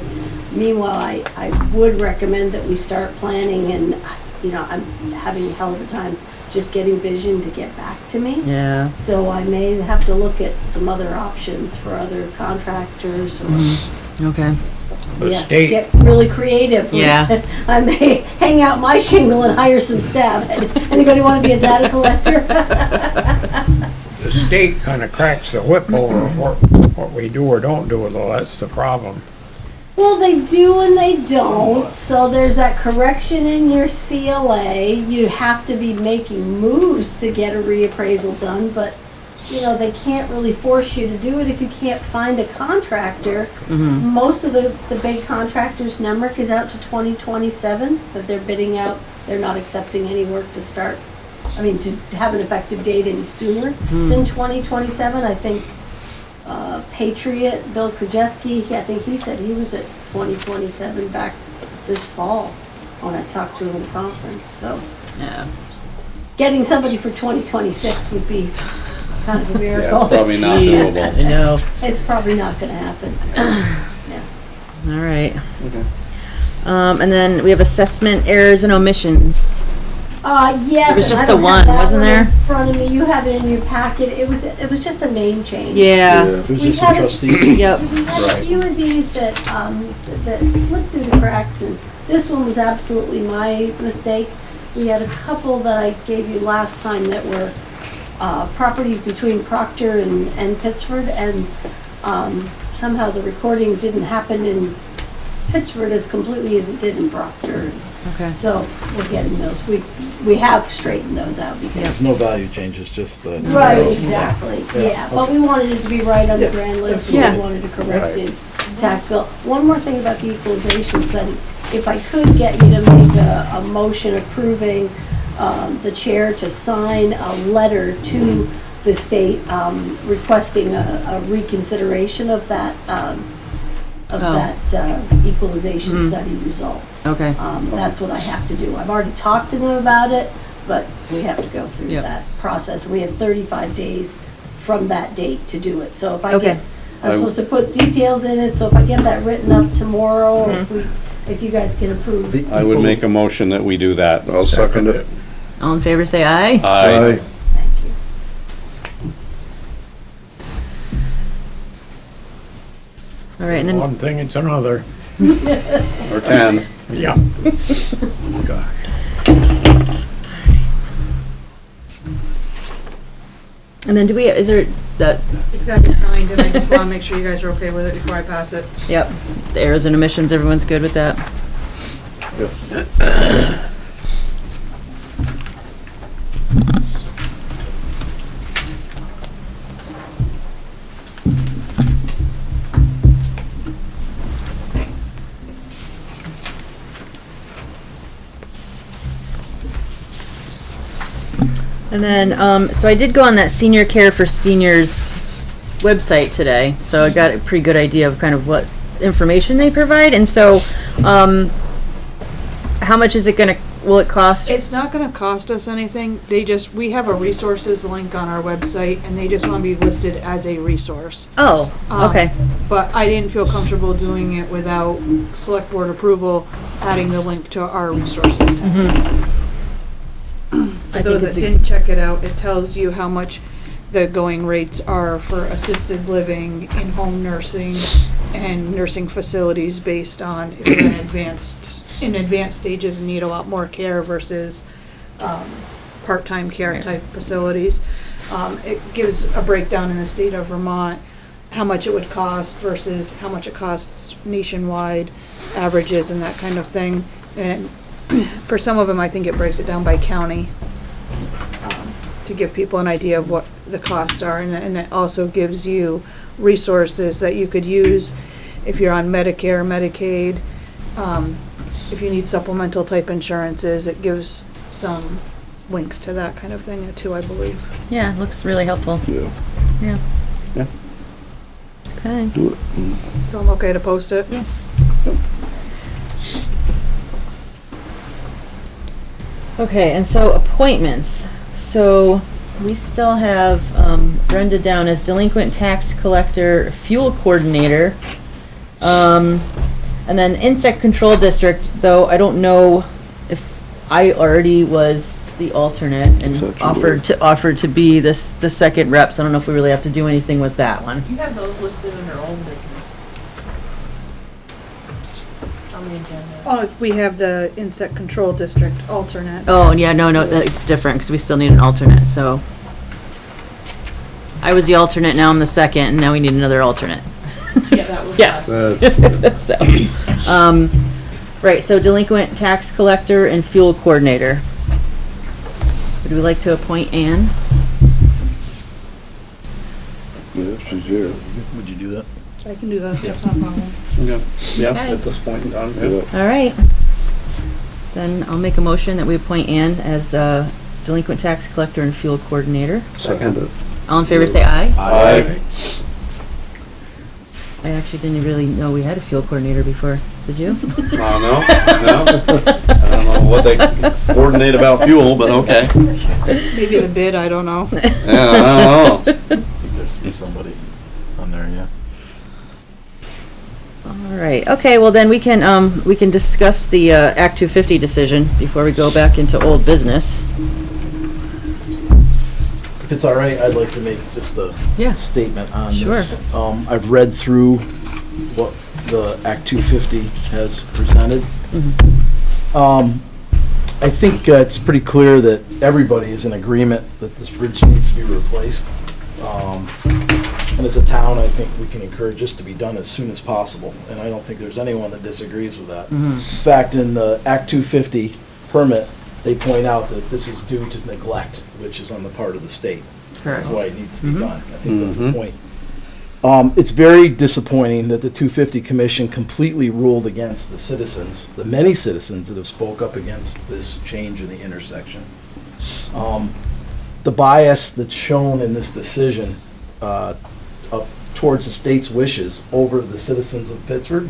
Meanwhile, I would recommend that we start planning, and, you know, I'm having a hell of a time just getting Vision to get back to me. Yeah. So I may have to look at some other options for other contractors or, Okay. The yeah, state, get really creative. Yeah. I may hang out my shingle and hire some staff. Anybody want to be a data collector? the state kind of cracks the whip over what we do or don't do, though. That's the problem. Well, they do and they don't. So there's that correction in your CLA. You have to be making moves to get a reappraisal done, but you know, they can't really force you to do it if you can't find a contractor. Most of the big contractors, Nemrick is out to 2027 that they're bidding out. They're not accepting any work to start, I mean, to have an effective date any sooner than 2027. I think Patriot, Bill Krajewski, I think he said he was at 2027 back this fall when I talked to him at a conference. So Yeah. getting somebody for 2026 would be kind of a Yeah, miracle. it's probably not Jeez, doable. I know. It's probably not gonna happen. All right. And then we have assessment errors and omissions. Yes. There was and just I the don't one, have that wasn't one there? In front of me, you have it in your packet. It was just a name change. Yeah. It was We just a had a- trustee. Yep. We had a few of these that slipped through the cracks, and this one was absolutely my mistake. We had a couple that I gave you last time that were properties between Proctor and Pittsford, and somehow the recording didn't happen in Pittsford as completely as it did in Proctor. Okay. So we're getting those. We have straightened those out because. There's no value change, it's just the. Right, exactly, yeah, but we wanted it to be right on the Yeah, grand list, Yeah. and we wanted to correct it, tax bill. One more thing about the equalization study, if I could get you to make a motion approving, the chair to sign a letter to the state, requesting a reconsideration of that, equalization study results. Okay. That's what I have to do. I've already talked to them about it, but we have to go through Yep. that process. We have 35 days from that date to do it. So if I Okay. get, I'm supposed to put details in it, so if I get that written up tomorrow, or if you guys can approve. I would make a motion that we do that. I'll second it. All in favor, say aye. Aye. Thank you. All right, and then, One thing, it's another. Or 10. Yeah. and then do we, is there, the, It's gotta be signed, and I just wanna make sure you guys are okay with it before I pass it. yep, the errors and omissions, everyone's good with that? And then, so I did go on that Senior Care for Seniors website today, so I got a pretty good idea of kind of what information they provide, and so, how much is it will it cost? It's not gonna cost us anything. We have a resources link on our website, and they just wanna be listed as a resource. Oh, okay. But I didn't feel comfortable doing it without select board approval, adding the link to our resources tab. For those that didn't check it out, it tells you how much the going rates are for assisted living, in-home nursing, and nursing facilities based on if you're in advanced stages and need a lot more care versus part-time care type facilities. It gives a breakdown in the state of Vermont, how much it would cost versus how much it costs nationwide, averages and that kind of thing. And for some of them, I think it breaks it down by county to give people an idea of what the costs are. And it also gives you resources that you could use if you're on Medicare, Medicaid, if you need supplemental type insurances. It gives some links to that kind of thing too, I believe. Yeah, it looks really helpful. Yeah. Yeah. Yeah. Okay. Do it. So I'm okay to post it? Yes. Okay, and so appointments. So we still have Brenda down as delinquent tax collector, fuel coordinator. And then insect control district, though I don't know if I already was the alternate and offered to be the second rep, so I don't know if we really have to do anything with that one. You have those listed under old business. On the agenda. Oh, we have the insect control district alternate. Oh, yeah, no, it's different, because we still need an alternate, so. I was the alternate, now I'm the second, and now we need another alternate. Yeah, that was Yeah. last. So, right, so delinquent tax collector and fuel coordinator. Would we like to appoint Ann? Yeah, she's here. Would you do that? I can do that, that's not a problem. Okay. Yeah, Okay. at this point in time, yeah. Yeah. All right. Then I'll make a motion that we appoint Ann as delinquent tax collector and fuel coordinator. Second it. All in favor, say aye. Aye. I actually didn't really know we had a field coordinator before. Did you? No. I don't know what they coordinate about fuel, but okay. Maybe the bid, I don't know. Yeah, I don't know. I think there's to be somebody on there, yeah. All right. Okay. Well, then we can discuss the Act 250 decision before we go back into old business. If it's all right, I'd like to make just a Yeah. statement on Sure. this. I've read through what the Act 250 has presented. I think it's pretty clear that everybody is in agreement that this bridge needs to be replaced. And as a town, I think we can encourage this to be done as soon as possible, and I don't think there's anyone that disagrees with that. In fact, in the Act 250 permit, they point out that this is due to neglect, which is on the part of the state. That's why it needs to be done. I think that's the point. It's very disappointing that the 250 Commission completely ruled against the citizens, the many citizens that have spoke up against this change in the intersection. The bias that's shown in this decision up towards the state's wishes over the citizens of Pittsford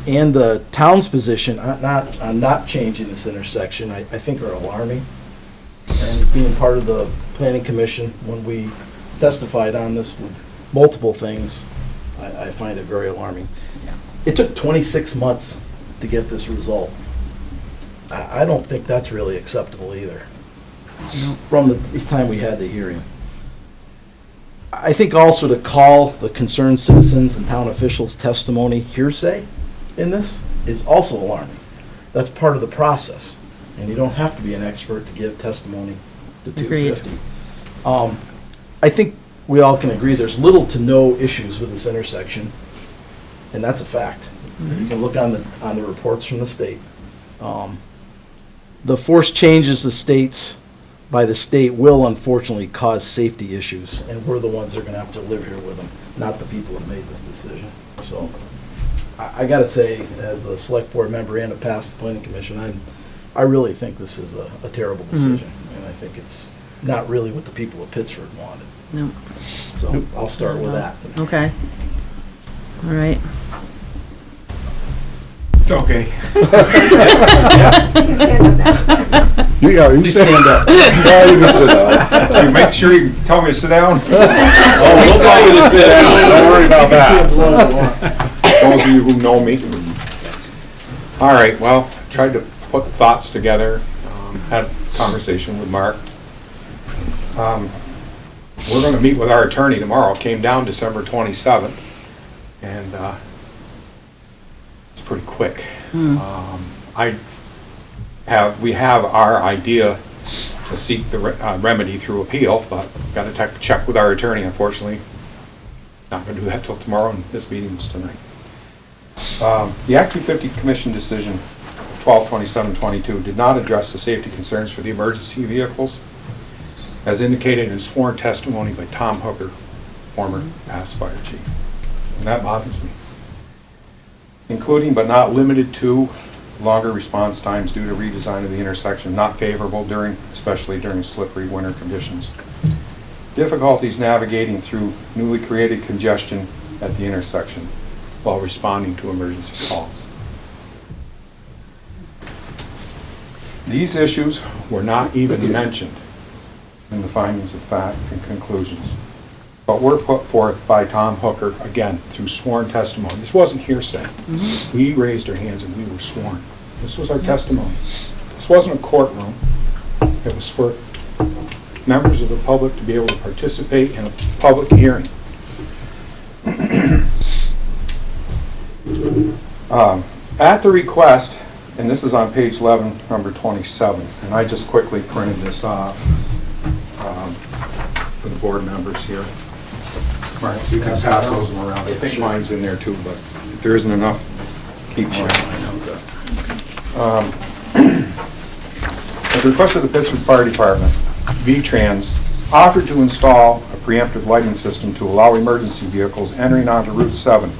and the town's position on not changing this intersection, I think are alarming. And being part of the planning commission, when we testified on this with multiple things, I find it very alarming. It took 26 months to get this result. I don't think that's really acceptable either, from the time we had the hearing. I think also to call the concerned citizens and town officials' testimony hearsay in this is also alarming. That's part of the process, and you don't have to be an expert to give testimony to 250. I think we all can agree there's little to no issues with this intersection, and that's a fact. You can look on the reports from the state. The forced changes by the state will unfortunately cause safety issues, and we're the ones that are gonna have to live here with them, not the people that made this decision. So, I gotta say, as a select board member and a past planning commission, I really think this is a terrible decision, and I think it's not really what the people of Pittsford wanted. No. So I'll start with that. Okay. All right. Okay. You can stand up now. You Please stand up. Yeah, you can sit down. You make sure you tell me to sit down. Oh, we'll tell you to sit down, don't worry about that. Those of you who know me. All right, well, tried to put thoughts together, had a conversation with Mark. We're gonna meet with our attorney tomorrow, came down December 27th, and it's pretty quick. We have our idea to seek the remedy through appeal, but got to check with our attorney, unfortunately. Not gonna do that till tomorrow, and this meeting was tonight. The Act 250 Commission decision 12/27/22 did not address the safety concerns for the emergency vehicles, as indicated in sworn testimony by Tom Hooker, former past fire chief. And that bothers me. Including but not limited to longer response times due to redesign of the intersection, not favorable especially during slippery winter conditions. Difficulties navigating through newly created congestion at the intersection while responding to emergency calls. These issues were not even mentioned in the findings of fact and conclusions, but were put forth by Tom Hooker, again, through sworn testimony. This wasn't hearsay. We raised our hands and we were sworn. This was our testimony. This wasn't a courtroom. It was for members of the public to be able to participate in a public hearing. At the request, and this is on page 11, number 27, and I just quickly printed this off for the board members here. Mark, you can pass those around. I think mine's in there too, but if there isn't enough, keep mine. At the request of the Pittsford Fire Department, V-Trans offered to install a preemptive lighting system to allow emergency vehicles entering onto Route 7.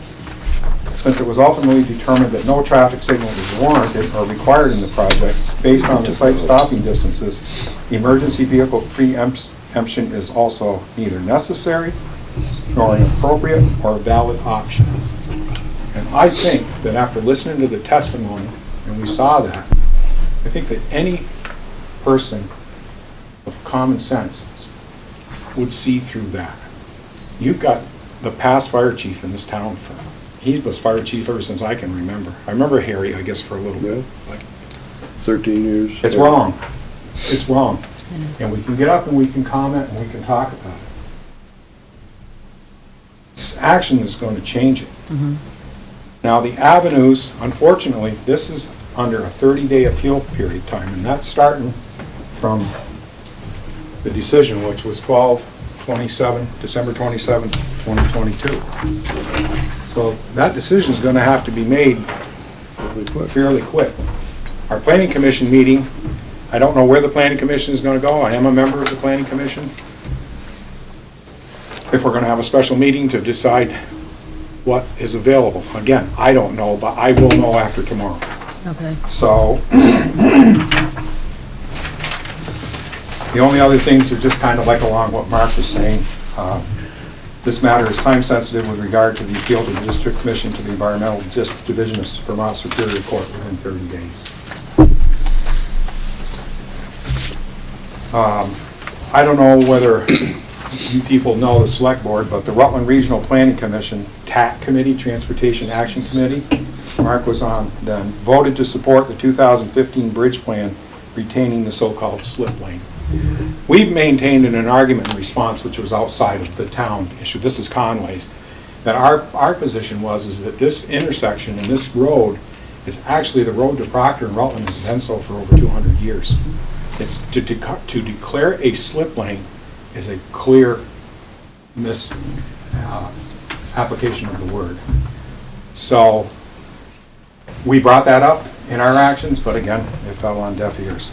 Since it was ultimately determined that no traffic signal was warranted or required in the project, based on the site stopping distances, emergency vehicle preemption is also neither necessary nor an appropriate or valid option. And I think that after listening to the testimony, and we saw that, I think that any person of common sense would see through that. You've got the past fire chief in this town he was fire chief ever since I can remember. I remember Harry, I guess, for a little bit. Like, 13 years. it's wrong. It's wrong. And we can get up and we can comment and we can talk about it. It's action that's going to change it. Now, the avenues, unfortunately, this is under a 30-day appeal period time, and that's starting from the decision, which was December 27, 2022. So that decision is going to have to be made fairly quick. Our planning commission meeting, I don't know where the planning commission is going to go. I am a member of the planning commission. If we're going to have a special meeting to decide what is available. Again, I don't know, but I will know after tomorrow. Okay. So the only other things are just kind of like along what Mark was saying. This matter is time sensitive with regard to the appeal to the District Commission to the Environmental Division of Vermont Superior Court within 30 days. I don't know whether you people know the select board, but the Rutland Regional Planning Commission, TAC Committee, Transportation Action Committee, Mark was on then, voted to support the 2015 bridge plan retaining the so-called slip lane. We've maintained in an argument in response, which was outside of the town issue, this is Conway's, that our position is that this intersection and this road is actually the road to Proctor and Rutland has been so for over 200 years. It's to declare a slip lane is a clear application of the word. So we brought that up in our actions, but again, it fell on deaf ears.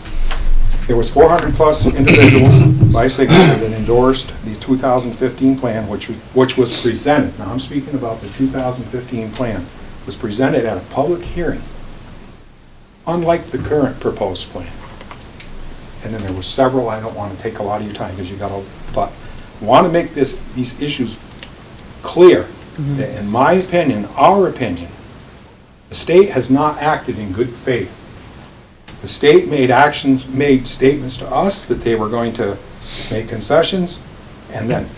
There was 400 plus individuals by signature that endorsed the 2015 plan, which was presented. Now I'm speaking about the 2015 plan. Was presented at a public hearing, unlike the current proposed plan. and then there were several, I don't want to take a lot of your time because you got to, but want to make these issues clear. That in my opinion, our opinion, the state has not acted in good faith. The state made statements to us that they were going to make concessions, and then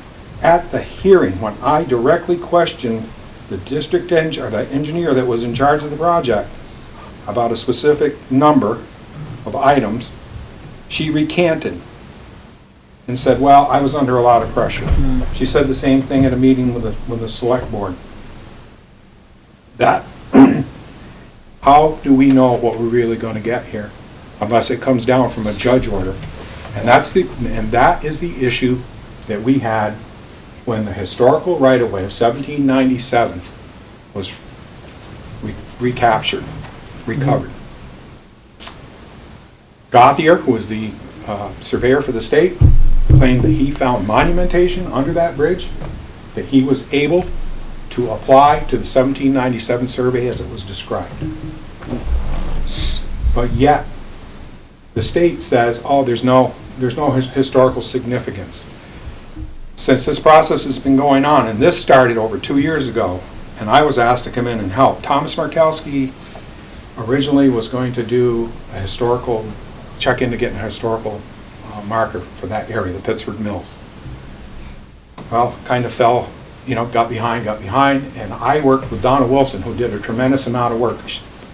at the hearing, when I directly questioned the district or the engineer that was in charge of the project about a specific number of items, she recanted and said, well, I was under a lot of pressure. She said the same thing at a meeting with the select board. That, how do we know what we're really going to get here unless it comes down from a judge order? And that is the issue that we had when the historical right-of-way of 1797 was recovered. Gothier, who was the surveyor for the state, claimed that he found monumentation under that bridge, that he was able to apply to the 1797 survey as it was described. But yet, the state says, oh, there's no historical significance. Since this process has been going on, and this started over 2 years ago, and I was asked to come in and help. Thomas Markowski originally was going to do a historical, check into getting a historical marker for that area, the Pittsford Mills. Well, kind of fell, got behind, and I worked with Donna Wilson, who did a tremendous amount of work.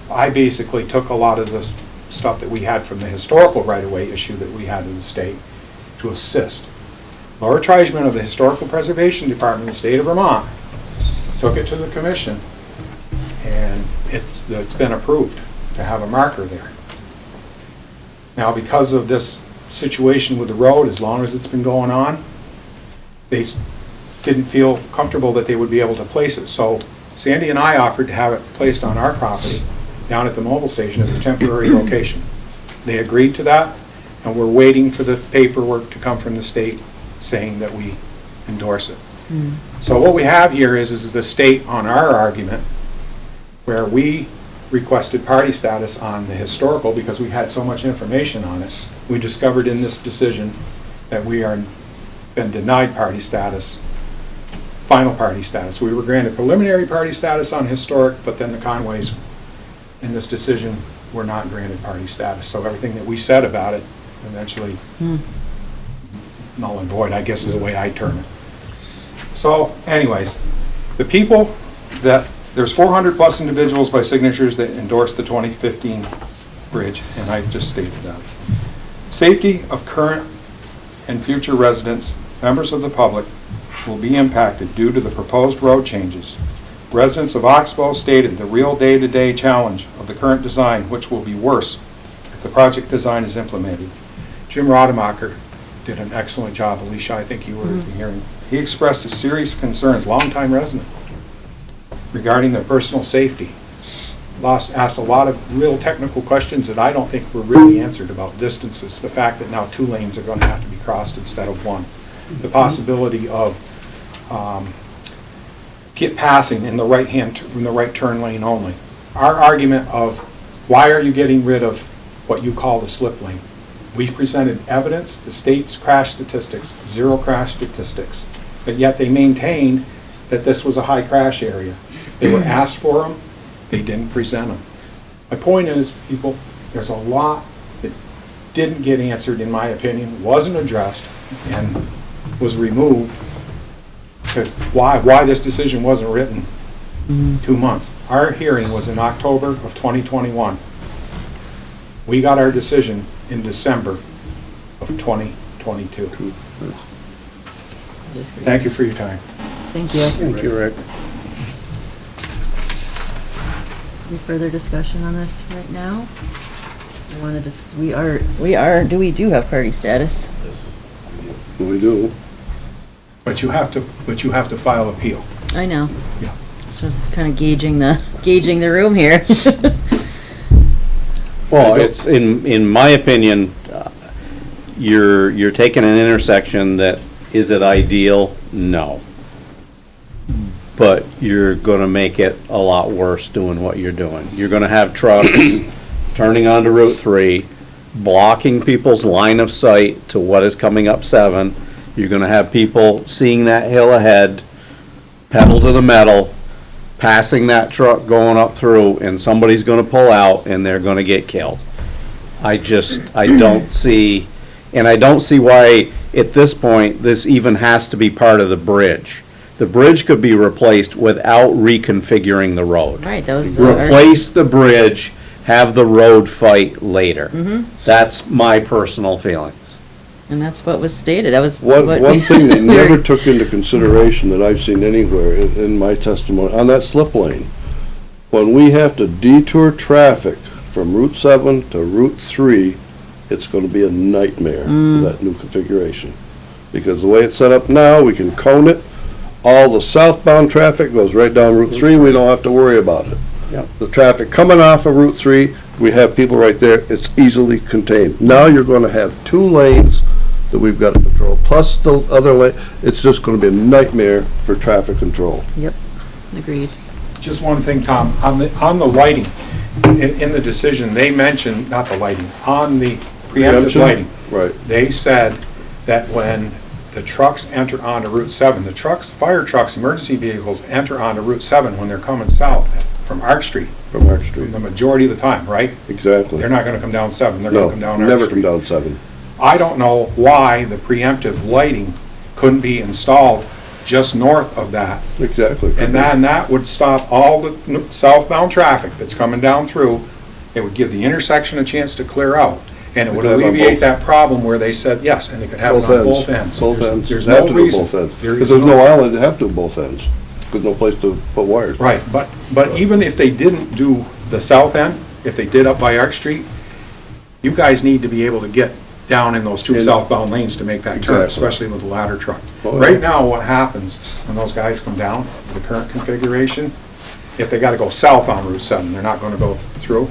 I basically took a lot of the stuff that we had from the historical right-of-way issue that we had in the state to assist. Laura Treisman of the Historical Preservation Department in the state of Vermont took it to the commission, and it's been approved to have a marker there. Now, because of this situation with the road, as long as it's been going on, they didn't feel comfortable that they would be able to place it. So Sandy and I offered to have it placed on our property down at the mobile station as a temporary location. They agreed to that, and we're waiting for the paperwork to come from the state saying that we endorse it. So what we have here is the state on our argument, where we requested party status on the historical because we had so much information on it. We discovered in this decision that we are been denied party status, final party status. We were granted preliminary party status on historic, but then the Conways in this decision were not granted party status. So everything that we said about it eventually null and void, I guess is the way I term it. So anyways, the people that, there's 400 plus individuals by signatures that endorsed the 2015 bridge, and I just stated that. Safety of current and future residents, members of the public, will be impacted due to the proposed road changes. Residents of Oxbow stated the real day-to-day challenge of the current design, which will be worse if the project design is implemented. Jim Rademacher did an excellent job. Alicia, I think you were hearing. He expressed his serious concerns, longtime resident, regarding their personal safety. Asked a lot of real technical questions that I don't think were really answered about distances. The fact that now 2 lanes are going to have to be crossed instead of 1. The possibility of passing in the right turn lane only. Our argument of why are you getting rid of what you call the slip lane? We presented evidence, the state's crash statistics, 0 crash statistics, but yet they maintained that this was a high crash area. They were asked for them, they didn't present them. My point is, people, there's a lot that didn't get answered, in my opinion, wasn't addressed, and was removed. Why this decision wasn't written 2 months. Our hearing was in October of 2021. We got our decision in December of 2022. Thank you for your time. Thank you. Thank you, Rick. Any further discussion on this right now? We do have party status. We do. But you have to file appeal. I know. Yeah. So it's kind of gauging the room here. Well, it's, in my opinion, you're taking an intersection that, is it ideal? No. But you're gonna make it a lot worse doing what you're doing. You're gonna have trucks turning onto Route 3, blocking people's line of sight to what is coming up 7. You're gonna have people seeing that hill ahead, pedal to the metal, passing that truck going up through, and somebody's gonna pull out and they're gonna get killed. I don't see, and I don't see why, at this point, this even has to be part of the bridge. The bridge could be replaced without reconfiguring the road. Right, that was the. Replace the bridge, have the road fight later. That's my personal feelings. And that's what was stated, that was. One what thing they we were- never took into consideration that I've seen anywhere in my testimony, on that slip lane, when we have to detour traffic from Route 7 to Route 3, it's gonna be a nightmare, that new configuration. Because the way it's set up now, we can cone it, all the southbound traffic goes right down Route 3, we don't have to worry about it. Yep. The traffic coming off of Route 3, we have people right there, it's easily contained. Now you're gonna have 2 lanes that we've got to control, plus the other lane, it's just gonna be a nightmare for traffic control. Yep, agreed. Just one thing, Tom, on the lighting, in the decision, they mentioned, not the lighting, on the preemptive Preemption? lighting, Right. they said that when the trucks enter onto Route 7, the trucks, fire trucks, emergency vehicles enter onto Route 7 when they're coming south from Arc Street, From Arc Street, the majority of the time, right? exactly. They're not gonna come down 7, they're gonna No, come down Arc never come Street. down 7. I don't know why the preemptive lighting couldn't be installed just north of that. Exactly. And then that would stop all the southbound traffic that's coming down through. It would give the intersection a chance to clear out. And it would Have on alleviate both- that problem where they said, yes, and they could have it on both ends. Both There's- ends. There's Have no to do reason. both ends. There Because is there's no island, they have to do both ends. There's no place to put wires. Right, but even if they didn't do the south end, if they did up by Arch Street, you guys need to be able to get down in those 2 In- southbound lanes to make that turn, Exactly. especially with the ladder truck. Oh, yeah. Right now, what happens when those guys come down, the current configuration, if they gotta go south on Route 7, they're not gonna go through,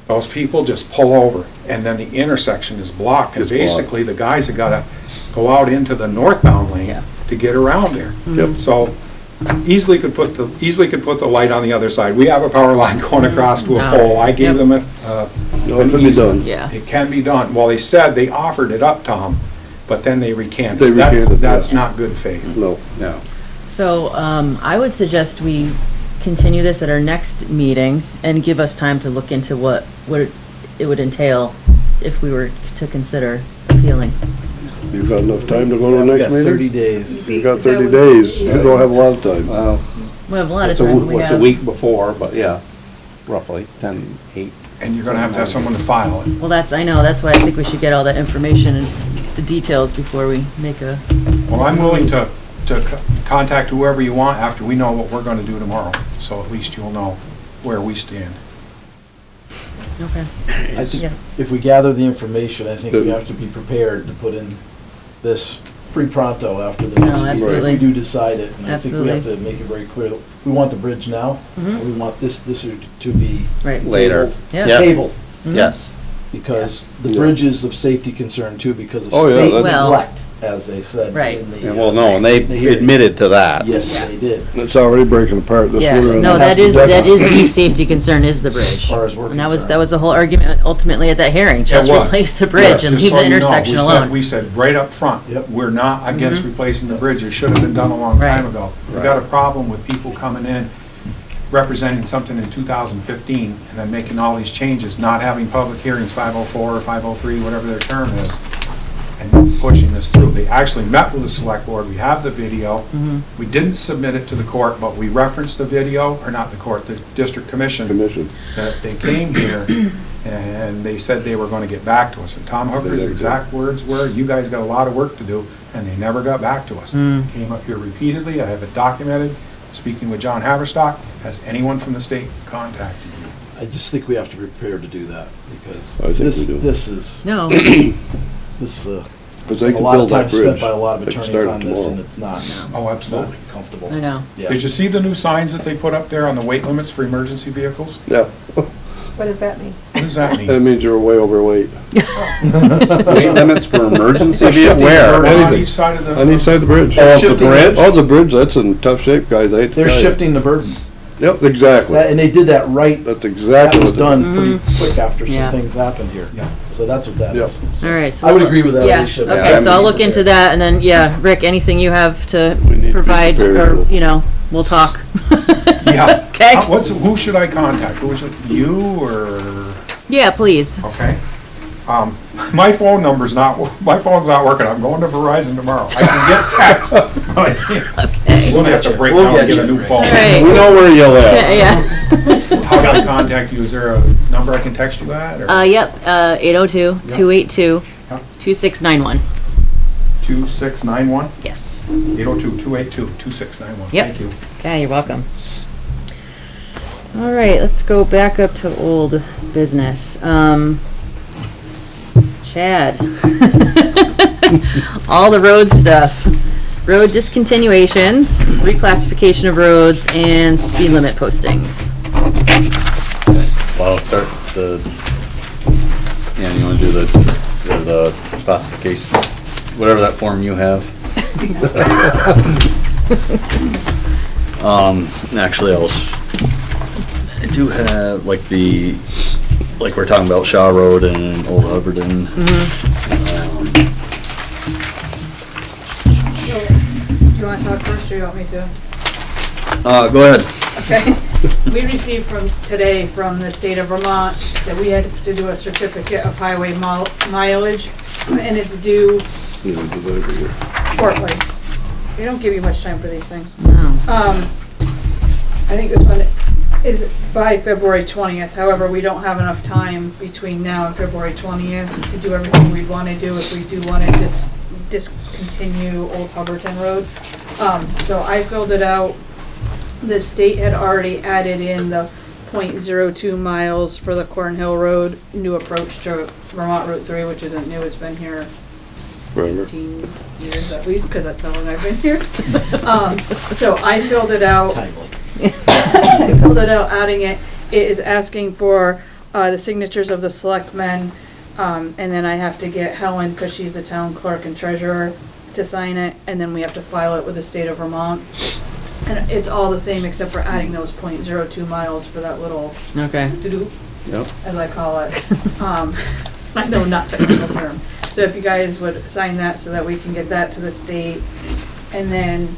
those people just pull over, and then the intersection is blocked, and It's blocked. basically, the guys have gotta go out into the northbound lane Yeah. to get around there. Yep. So, easily could put the light on the other side. We have a power line going across to a No. pole. I gave Yep. them No, it an can be easement. done. Yeah. It can be done. Well, they said they offered it up, Tom, but then they recanted. They recanted, That's yeah. not good faith. No. No. So, I would suggest we continue this at our next meeting and give us time to look into what it would entail if we were to consider appealing. You've got enough time to go to the We've next got meeting? 30 days. You've got 30 days, you don't have a lot of time. We have a lot of It's a, time. We it's a have- week before, but yeah, roughly 10, 8. And you're gonna have someone to file it. Well, I know, that's why I think we should get all that information and the details before we make a, Well, I'm willing to contact whoever you want after we know what we're gonna do tomorrow, so at least you'll know where we stand. okay. I think Yeah. if we gather the information, I think we have to be prepared to put in this pre-pronto after the No, next meeting. absolutely. If we do decide it, and I think we have Absolutely. to make it very clear, we want the bridge now, and we want this to be Right. Later. Yeah. Yeah. tabled, Yes. because the Yeah. bridge is of safety concern too, because of Oh, yeah, state that- Well- neglect, as they said. Right. in the, Yeah, well, no, and they the hearing. admitted to that. Yes, they did. It's already breaking apart this Yeah, winter. no, has that to is, be that done. is the safety concern is the bridge. As far as we're And that concerned. was the whole argument ultimately at that hearing, just was. replace the bridge and Just leave so the you know, intersection we said- alone. We said right up front, Yep. we're not against replacing the bridge. It should have been done a long time Right. ago. We got a problem with people coming in representing something in 2015 and then making all these changes, not having public hearings, 504 or 503, whatever their term is, and pushing this through. They actually met with the select board. We have the video. We didn't submit it to the court, but we referenced the video, or not the court, the district commission. That they came here and they said they were going to get back to us. And Tom Hooker's exact words were, you guys got a lot of work to do, and they never got back to us. Came up here repeatedly, I have it documented, speaking with John Haverstock. Has anyone from the state contacted you? I just think we have to be prepared to do that, because I think this, we do. this is, No, this is Because they a can lot of build time that spent bridge. by a lot of They can attorneys start on it this, tomorrow. and it's not, Oh, not absolutely. comfortable. I know. Yeah. Did you see the new signs that they put up there on the weight limits for emergency vehicles? Yeah, What does that mean? What does that that mean? means you're way overweight. Weight limits for emergency They're shifting vehicle, where? the burden on Anything. each side of the. On each side of the bridge. Oh, off the shifting- bridge? Oh, the bridge, that's in tough shape, guys, I hate to They're tell you. shifting the burden. Yep, exactly. And they did that right. That's That exactly was what done pretty quick after some Yeah. things happened here. Yeah. So that's what that Yeah. is. All right. So I would we'll- agree with that, Yeah, Alicia. okay, so I'll look into that, and then, yeah, Rick, anything you have to We need to be provide, prepared. or, we'll talk. Yeah. Okay? Who should I contact? Who should, you or, Yeah, please. okay? My phone's not working. I'm going to Verizon tomorrow. I can get text, but I can't. Okay. We'll have to break We'll down and get get a you. new phone. All right. We know where you Yeah, live. yeah. How can I contact you? Is there a number I can text you at, or Yep, 802-282-2691. 2691? Yes. 802-282-2691. Yep. Thank you. Okay, you're welcome. All right, let's go back up to old business. Chad. All the road stuff. Road discontinuations, reclassification of roads, and speed limit postings. Well, I'll start you wanna do the classification, whatever that form you have. Actually, I do have, like we're talking about Shaw Road and Old Hubbardton. Do you want to talk first, or you want me to? Go ahead. Okay. We received today from the state of Vermont that we had to do a certificate of highway mileage, and it's due shortly. They don't give you much time for these things. No. I think this one is by February 20th. However, we don't have enough time between now and February 20th to do everything we'd want to do if we do want to discontinue Old Hubbardton Road. So I filled it out. The state had already added in the 0.02 miles for the Cornhill Road, new approach to Vermont Route 3, which isn't new. It's been here Forever. 15 years at least, because that's how long I've been here. So I filled it out. Timely. I filled it out, adding it. It is asking for the signatures of the selectmen, and then I have to get Helen, because she's the town clerk and treasurer, to sign it, and then we have to file it with the state of Vermont. And it's all the same except for adding those 0.02 miles for that little Okay. to-do, Yep. as I call it. I know, not technical term. So if you guys would sign that so that we can get that to the state. And then,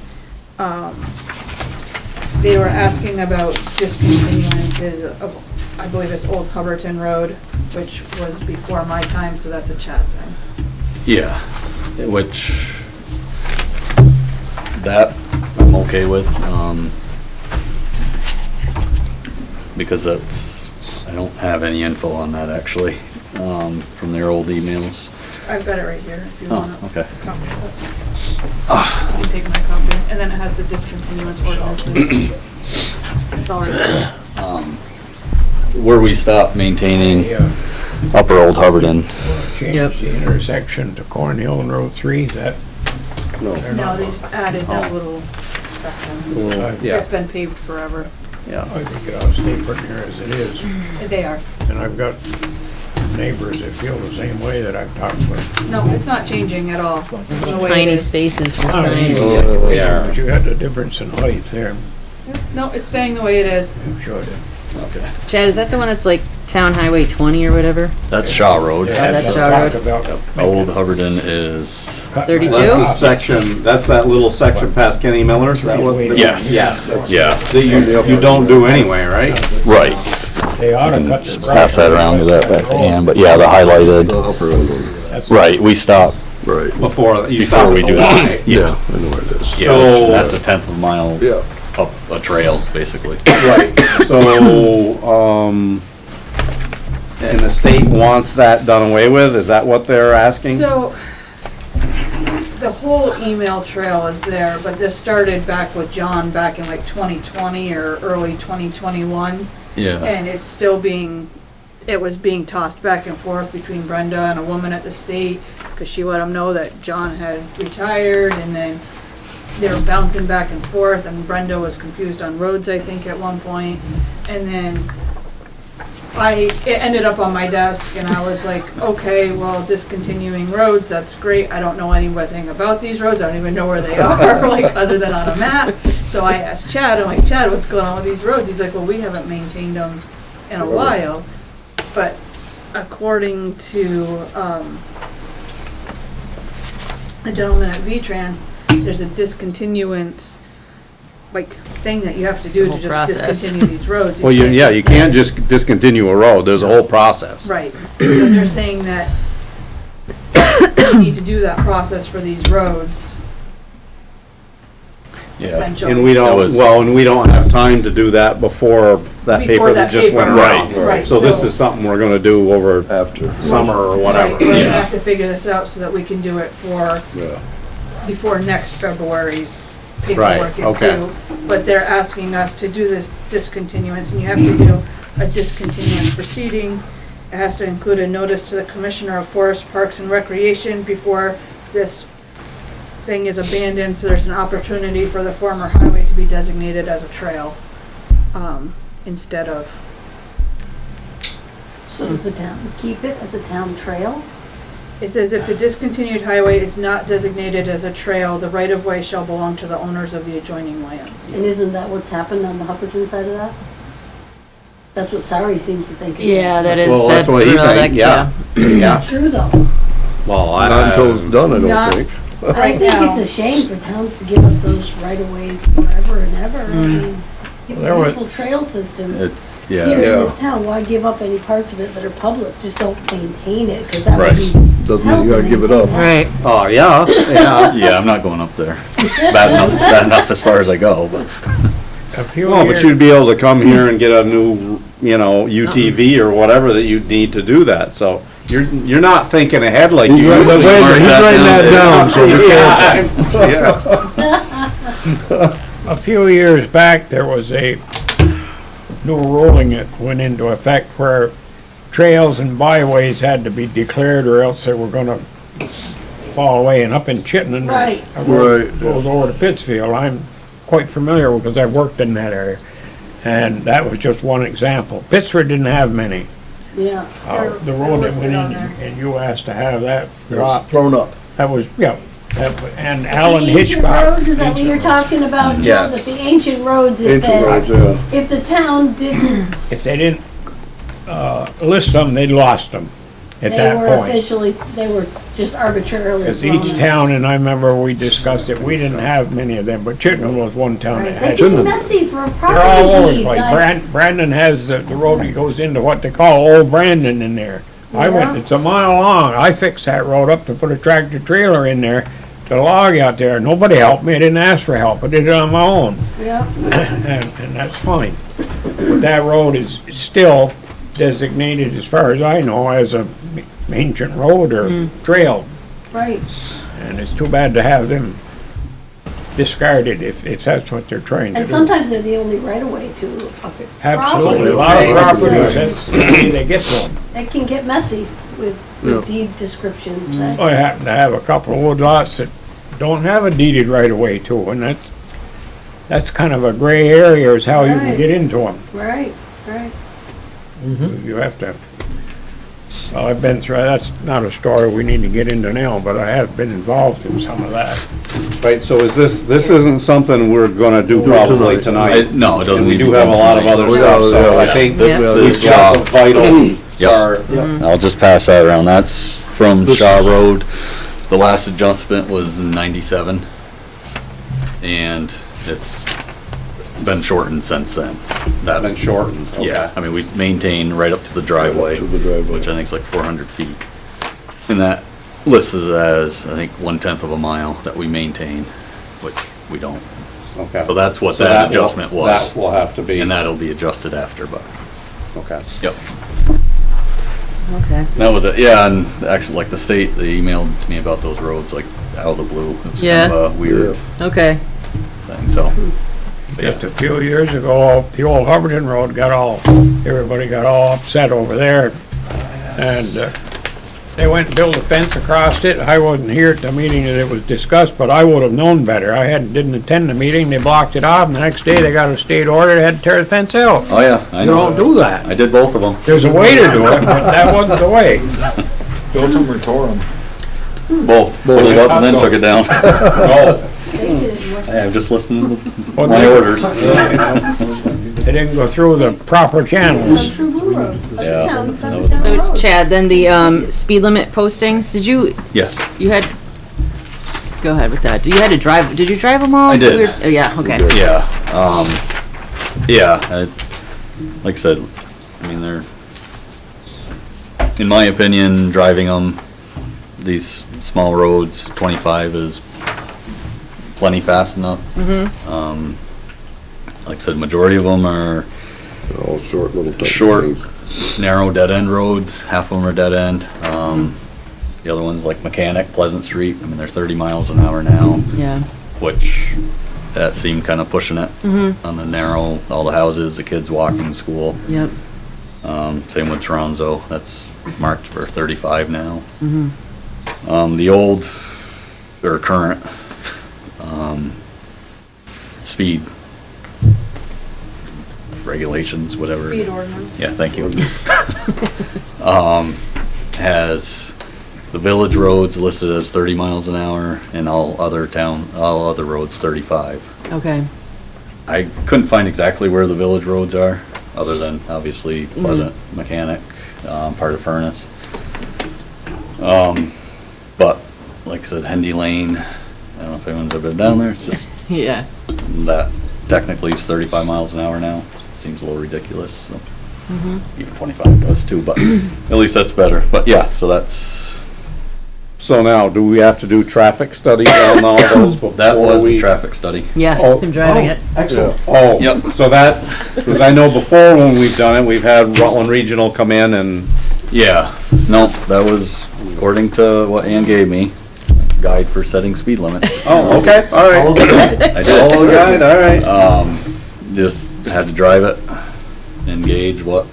they were asking about discontinuances of, I believe it's Old Hubbardton Road, which was before my time, so that's a chat thing. Yeah, which that I'm okay with, because I don't have any info on that actually, from their old emails. I've got it right here if you Oh, want to okay. copy of it. You take my copy, and then it has the discontinuance ordinances. It's all right there. Where we stopped maintaining Upper Old Hubbardton. Yep. Change the intersection to Cornhill and Road 3, is that? No. No, they just added that little section. Yeah. It's been paved forever. Yeah. I think it ought to stay put here as it is. They are. And I've got neighbors that feel the same way that I've talked with. No, it's not changing at all. The way it Tiny is. spaces for I mean, signage. Yeah. But you had the difference in height there. No, it's staying the way it is. You showed it. Okay. Chad, is that the one that's like Town Highway 20 or whatever? That's Shaw Road. that's I've Shaw talked Road. about Old Hubbardton is, 32? That's the section, that's that little section past Kenny Miller's, is that what? yes. Yes. Yeah, That you don't do anyway, right? right. They ought to cut the. Pass that around to that back end, but yeah, the highlighted, Upper end. That's- right, we stopped Right. Before you before stop we at do the that. Y. Yeah, I know where it is. yeah, So- that's a 1/10 of a mile Yeah. up a trail, basically. Right, so, and the state wants that done away with, is that what they're asking? So, the whole email trail is there, but this started back with John back in like 2020 or early 2021. Yeah, And it's still it was being tossed back and forth between Brenda and a woman at the state, because she let them know that John had retired, and then they were bouncing back and forth, and Brenda was confused on roads, I think, at one point. And then it ended up on my desk and I was like, okay, well, discontinuing roads, that's great. I don't know anything about these roads. I don't even know where they are, like, other than on a map. So I asked Chad, I'm like, Chad, what's going on with these roads? He's like, well, we haven't maintained them in a while. But according to, a gentleman at V-Trans, there's a discontinuance, like, thing that you have to do to Whole just process. discontinue these roads. Well, you say- can't just discontinue a road, there's a whole process. Right, so they're saying that you need to do that process for these roads, Yeah. essentially. And we That don't, was- and we don't have time to do that before that Before paper that that just went paper, around. right, So this so- is something we're gonna do over After, summer or Right, whatever. we're gonna have to figure this out so that we can do it for, yeah. before next February's Right, paperwork is okay. due. But they're asking us to do this discontinuance, and you have to do a discontinuance proceeding. It has to include a notice to the Commissioner of Forest, Parks, and Recreation before this thing is abandoned, so there's an opportunity for the former highway to be designated as a trail, instead of, So does the town keep it as a town trail? it says if the discontinued highway is not designated as a trail, the right-of-way shall belong to the owners of the adjoining lands. And isn't that what's happened on the Hubbardton side of that? That's what Sari seems to think. Yeah, that is, Well, that's that's what he real, think, that, yeah. yeah. Yeah, True though. well, Not until it's done, I Not- don't think. I Right think now. it's a shame for towns to give up those right of ways forever and ever. I mean, you have There a was- beautiful trail system It's, here yeah, in Yeah. this town. Why give up any parts of it that are public? Just don't maintain it, because that would Right. be. Doesn't hell mean you to gotta give it maintain up. that. Right. oh, yeah, yeah, I'm not going up there. Bad enough as far as I go, but. A few well, but years, you'd be able to come here and get a new, UTV or whatever that you'd need to do that, so you're not thinking ahead like you He's usually. writing that down, so be careful. Yeah. a few years back, there was a new ruling that went into effect where trails and byways had to be declared or else they were gonna fall away. And up in Chittenden, there's Right. a road Right, goes over to Pittsfield. I'm quite familiar because I've worked in that area. And that was just one example. Pittsford didn't have many. Yeah. The road that listed went on in, there. and you asked to have that It's dropped. thrown up. That was, yeah, and Alan The ancient Hitchcock. roads, is that what you're Ancient roads. talking about, Joe? Yes. That the ancient roads, if Ancient roads, yeah. if the town didn't, If they didn't, list them, they'd lost them at they that were point. officially, they were just arbitrarily Because thrown each in. town, and I remember we discussed it, we didn't have many of them, but Chittenden was one town Right, that they had. get some. messy for They're all property over the deeds. place. Brandon has the road that goes into what they call Old Brandon in there. I went, Yeah. it's a mile long. I fixed that road up to put a tractor trailer in there to log out there. Nobody helped me. I didn't ask for help. I did it on my own. Yeah, And that's fine. But that road is still designated, as far as I know, as a ancient road or trail. right. And it's too bad to have them discarded if that's what they're trying to And do. sometimes they're the only right of way to a Absolutely. A property. lot of Right. properties, that's the way they get to them. It can get messy with deed descriptions. I happen to have a couple of wood lots that don't have a deeded right of way to, and that's kind of a gray area is how you can Right. get into them. Right, right. You have to, well, I've been through, that's not a story we need to get into now, but I have been involved in some of that. Right, so is this isn't something we're gonna do probably tonight? No, it doesn't And we need to do be have a done lot of tonight. other stuff, so I Yeah. think This, Yeah. this we've got the job, vital Yep. part. I'll just pass that around. That's from Shaw Road. The last adjustment was in '97. And it's been shortened since then. That, Been shortened, okay. yeah, I mean, we maintain right up to the driveway, To the driveway. which I think is like 400 feet. And that lists it as, I think, 1/10 of a mile that we maintain, which we don't. Okay. So that's what So that will- adjustment was. That will have to be, And that'll be adjusted after, but, okay. yep. Okay. That was it, yeah, and actually, like the state, they emailed me about those roads, like, out of the blue. It was Yeah. kind of a weird Okay. thing, so. But yeah. Just a few years ago, the old Hubbardton Road everybody got all upset over there. And they went and built a fence across it. I wasn't here at the meeting that it was discussed, but I would have known better. Didn't attend the meeting, they blocked it off, and the next day they got a state order, they had to tear the fence out. Oh, yeah, I You know. don't do that. I did both of them. There's a way to do it, but that wasn't the way. Built them or tore them? Both. Put it up and then took it down. Oh, Hey, I'm just listening to Well, my they- orders. they didn't go through the proper channels. True Blue Road. Yeah. Town, That down was- the So road. Chad, then the, speed limit postings, did you, Yes. you had, go ahead with that. Did you drive them all? I did. Oh, yeah, okay. Yeah, like I said, I mean, they're, in my opinion, driving them, these small roads, 25 is plenty fast enough. Like I said, majority of them are They're all short little type short, things. narrow, dead-end roads, half of them are dead-end. The other one's like Mechanic, Pleasant Street, I mean, they're 30 miles an hour now, Yeah. which, that seemed kinda pushing it on the narrow, all the houses, the kids walking to school. Yep. Same with Toronto, that's marked for 35 now. The old, or current, speed regulations, whatever. Speed ordinance. Yeah, thank you. Has the village roads listed as 30 miles an hour and all other roads 35. Okay. I couldn't find exactly where the village roads are, other than obviously Pleasant, Mechanic, part of Furnace. But, like I said, Hendy Lane, I don't know if anyone's ever been down there, it's just, Yeah. that technically is 35 miles an hour now. Seems a little ridiculous, so. Even 25 does too, but at least that's better. But yeah, so that's, So now, do we have to do traffic studies on all those before we? that was a traffic study. Yeah, Oh. him driving it. Excellent. Oh, Yep. so that, because I know before when we've done it, we've had Rutland Regional come in and, Yeah, no, that was according to what Ann gave me, guide for setting speed limits. oh, okay, all right. I did. Follow the guide, all right. Just had to drive it and gauge what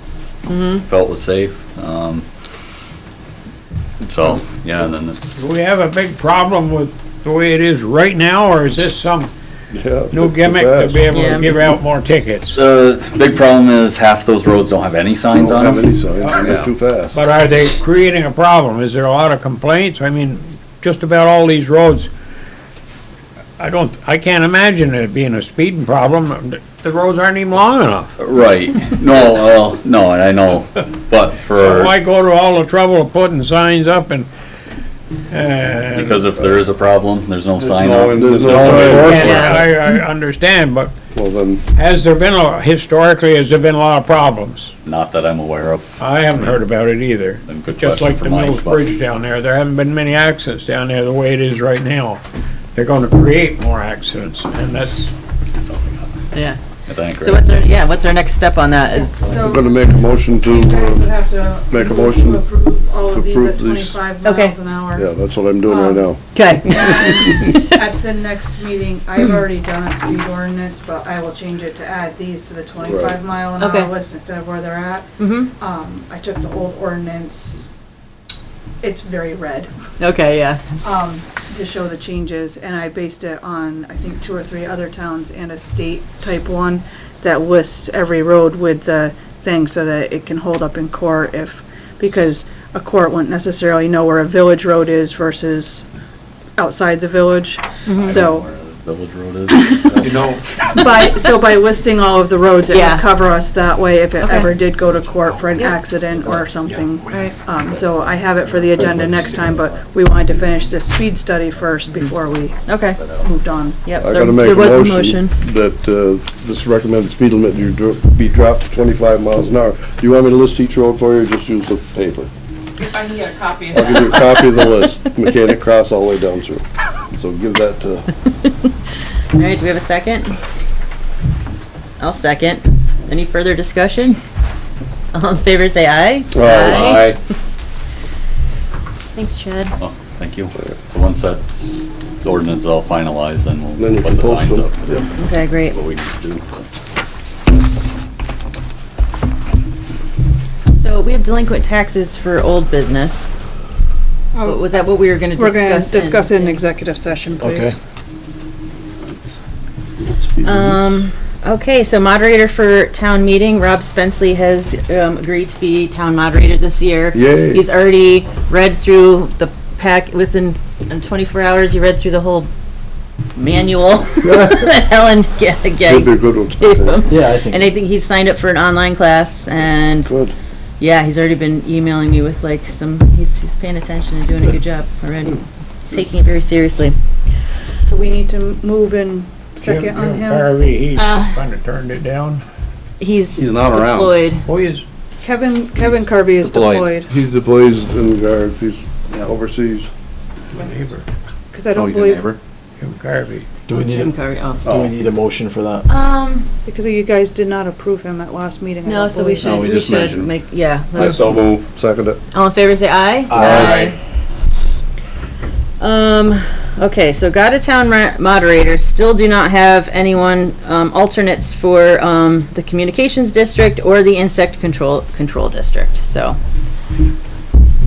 felt was safe. So, yeah, and then it's, Do we have a big problem with the way it is right now, or is this some Yeah, new too gimmick to fast. be able Yeah. to give out more tickets? the big problem is half those roads don't have any signs Don't on have them. any signs, and they're too fast. But are they creating a problem? Is there a lot of complaints? I mean, just about all these roads, I can't imagine it being a speeding problem. The roads aren't even long enough. Right, no, well, no, and I know, but for, Why go to all the trouble of putting signs up and, because if there is a problem, there's no sign no- up. there's no Yeah, enforcement. I understand, but Well, then, historically, has there been a lot of problems? Not that I'm aware of. I haven't heard about it either. And good Just question like for the Mike, Mills but- Bridge down there, there haven't been many accidents down there the way it is right now. They're gonna create more accidents, and that's, Yeah. I think, So right? what's our next step on that? Is, I'm gonna make a motion to, You guys would have to. make a motion to approve all of these approve at these. 25 Okay. miles an hour. yeah, that's what I'm doing right now. okay. At the next meeting, I've already done a speed ordinance, but I will change it to add these to the 25 mile an Okay. hour list instead of where they're at. I took the old ordinance, it's very red, Okay, yeah. to show the changes, and I based it on, I think, 2 or 3 other towns and a state type one that lists every road with the thing so that it can hold up in court because a court wouldn't necessarily know where a village road is versus outside the village. So, Where the village road is. You know, by listing all of the roads, it Yeah. would cover us that way if it Okay. ever did go to court for an Yeah. accident or something. Right. So I have it for the agenda next time, but we wanted to finish this speed study first before we Okay. moved on. Yep. I there- gotta make there a was motion that, this recommended speed limit be dropped to 25 miles an hour. Do you want me to list each road for you, or just use the paper? If I can get a copy of I'll that. give you a copy of the list, Mechanic Cross all the way down through. So give that to, All right, do we have a second? I'll second. Any further discussion? All in favor, say aye. Aye. Thanks, Chad. Oh, thank you. So once that's, the ordinance is all finalized, then then we'll you put can the post signs them. up. Yeah. Okay, great. What we need to do. So we have delinquent taxes for old business. Was that what we were gonna discuss? We're gonna discuss it in yeah. executive session, please. Okay, so moderator for town meeting, Rob Spenceley has agreed to be town moderator this year. Yay. He's already read through the pack within 24 hours. He read through the whole manual that Helen That'd be a good one. gave him. Yeah, I think. And I think he's signed up for an online class, and Good. yeah, he's already been emailing me with like he's paying attention and doing a good job already, taking it very seriously. Do we need to move in second on Jim him? Harvey, he Uh, kinda turned it down. He's not around. deployed. Oh, he is, Kevin Carvey is Deployed. deployed, He's deployed in the guard, he's overseas. my neighbor, because I Oh, don't he's your believe, neighbor? Jim Carvey. Do we need, Jim a- Curry. Oh. do we need a motion for that? because you guys did not approve him at last meeting. I No, don't so we believe. should, No, we we just should mentioned. make, yeah. I let's- so move. Second it. All in favor, say aye. Aye. Okay, so got a town moderator, still do not have anyone, alternates for, the communications district or the insect control district, so.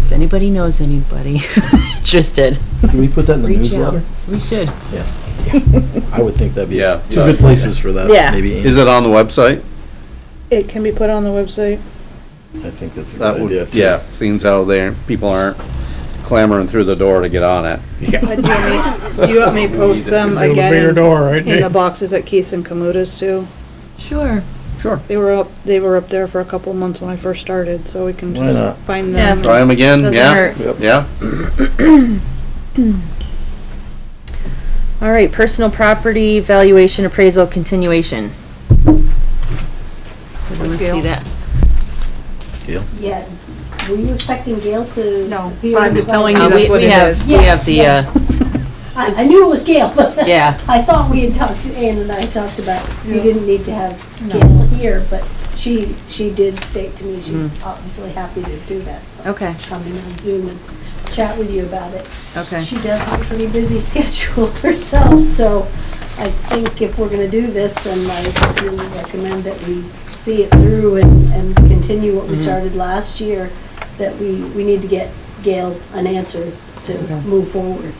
If anybody knows anybody interested, Can we put that in the reach out. newsletter? We should. Yes. I would think that'd be Yeah. two good places for that, Yeah. maybe. Is it on the website? It can be put on the website. I think that's a That good idea. would, too. yeah, seems how people aren't clamoring through the door to get on it. Do you want me to post them Build a again bigger in door, right in the there. boxes at Keith's and Kamuta's too? Sure. Sure. They were up there for a couple months when I first started, so we can Why just not? find Yeah. them. Try them again, Doesn't yeah? hurt. Yeah? All right, personal property valuation appraisal continuation. Everyone see Gail? that? Yeah, were you expecting Gail to? No, be but I'm on just the telling phone? you that's We what it have, is. we have the, Yes, I knew it was Gail, but yeah. I thought we had talked, Ann and I talked about, you Yeah. didn't need to have No. Gail here, but she did state to me she's obviously happy to do that. Okay. Come in on Zoom and chat with you about it. Okay. She does have a pretty busy schedule herself, so I think if we're gonna do this, and I really recommend that we see it through and continue what we started last year, that we need to get Gail an answer to move forward.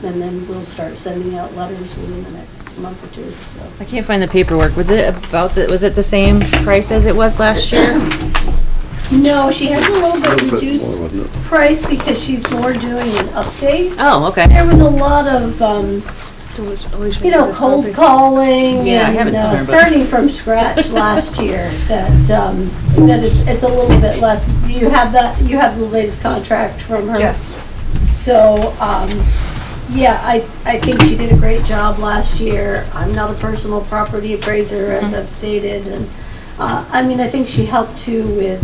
And then we'll start sending out letters within the next month or two, so. I can't find the paperwork. Was it was it the same price as it was last year? No, she has a little bit Little bit reduced more, wasn't it? price because she's more doing an update. Oh, okay. There was a lot of, cold calling Yeah, I haven't and seen her, but- starting from scratch last year, that it's a little bit less. You have the latest contract from her? Yes. So, yeah, I think she did a great job last year. I'm not a personal property appraiser, as I've stated, and, I think she helped too with,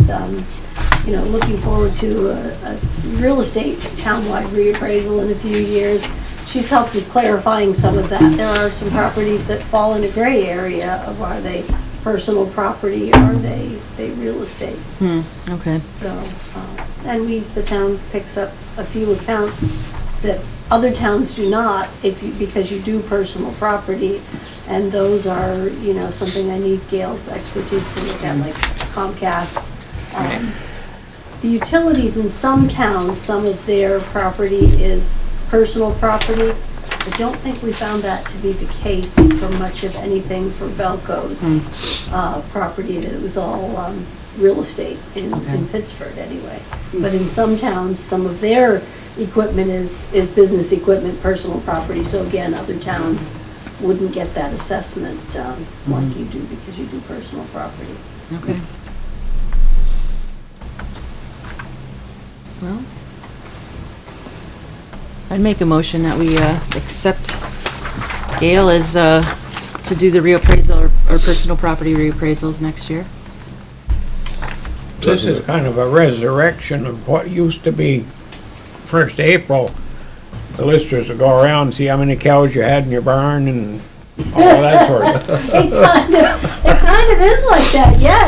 looking forward to a real estate townwide reappraisal in a few years. She's helped with clarifying some of that. There are some properties that fall in a gray area of are they personal property, are they real estate? Okay. So, and the town picks up a few accounts that other towns do not, because you do personal property, and those are, something I need Gail's expertise to look at, like Comcast. The utilities in some towns, some of their property is personal property. I don't think we found that to be the case for much of anything for Belco's property. It was all real estate in Pittsford anyway. But in some towns, some of their equipment is business equipment, personal property. So again, other towns wouldn't get that assessment like you do because you do personal property. Okay. Well, I'd make a motion that we accept Gail as to do the reappraisal or personal property reappraisals next year. This is kind of a resurrection of what used to be 1st of April. The listers would go around and see how many cows you had in your barn and all of that sort of. It kind of is like that, yeah.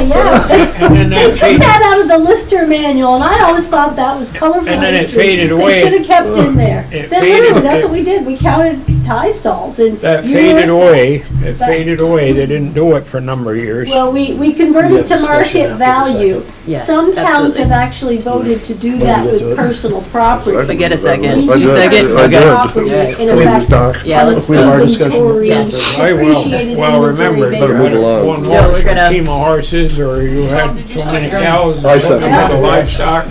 And then They that took faded, that out of the lister manual, and I always thought that was colorful And then it history. faded away. They should have kept in there. It Then faded. literally, that's what we did. We counted tie stalls and. That you were faded away, assessed it that- faded away, they didn't do it for a number of years. Well, we We converted have to discussion market after the value. second. Yes, Some towns absolutely. have actually voted to do When that we get to with it. personal property. Forget a second. We I use did. Second? I personal did. property in Can we effect talk? Yeah, let's We have our discussion. inventory, Yes. I appreciated well inventory remember, you Better move had basis. along. one Joe, horse, we're or gonna- a team of horses, or you had did you so many second? cows, I and second. the livestock,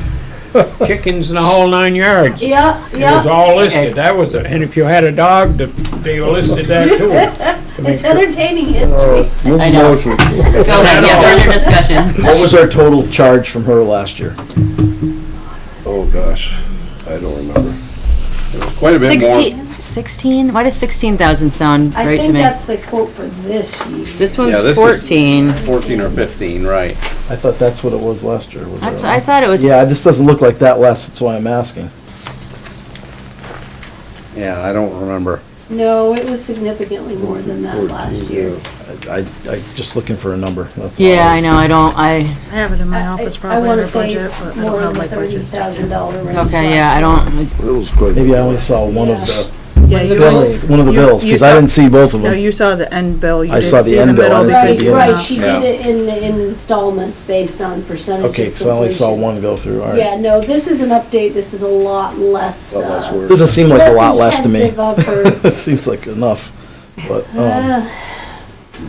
chickens and the whole 9 yards. Yeah, It was yeah, all listed, that was, and if you had a dog, they listed that too. To make it's sure- entertaining history. Move I the know. motion. Go ahead, yeah, further discussion. What was our total charge from her last year? Oh, gosh, I don't remember. Quite a bit more. 16? Why does 16,000 sound I right to think me? that's the quote for this year. This one's Yeah, this is 14. 14 or 15, right. I thought that's what it was last year. Was That's, it? I thought it was. Yeah, this doesn't look like that less, that's why I'm asking. Yeah, I don't remember. No, it was significantly more than that last year. I just looking for a number, that's all. Yeah, I know, I I have it in my office I probably wanna under say budget, but I more don't have than my the budget. $30,000 range. okay, yeah, I don't, It was quite. Maybe I only saw one of Yeah. the Yeah, you bills, only- one of the you- bills, you because I saw- didn't see both of No, them. you saw the end bill, you I didn't saw the see the end bill, I middle didn't see because the you end. were Right, not- she Yeah. did it in installments based on percentage of Okay, because I only saw completion. one go through, all Yeah, right. no, this is an update, this is a lot less, Lot less work. Doesn't seem like a lot less to me. intensive of her. It seems like enough, but,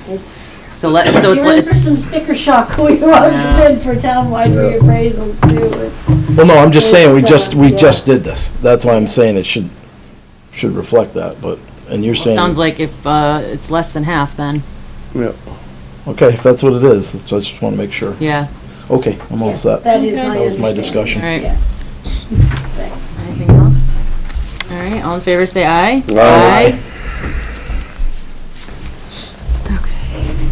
It's, so it's, you're in for some sticker shock when you out to bid for townwide reappraisals too, it's. well, no, I'm just saying, we yeah. just did this. That's why I'm saying it should reflect that, but, and you're saying. sounds like if, it's less than half then, Yeah. Okay, if that's what it is, so I just want to make sure. yeah. Okay, I'm all Yes, set. that is my That was my understanding. discussion. All right. Yes. Thanks. Anything else? All right, all in favor, say aye. Aye. Okay.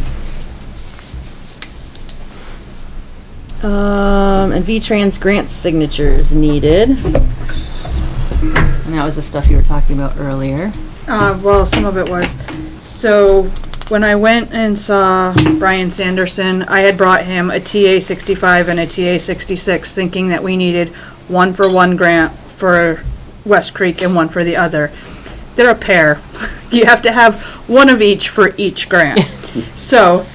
And V-Trans grant signatures needed. And that was the stuff you were talking about earlier. Well, some of it was. So when I went and saw Brian Sanderson, I had brought him a TA 65 and a TA 66, thinking that we needed one for one grant for West Creek and one for the other. They're a pair. You have to have one of each for each grant. So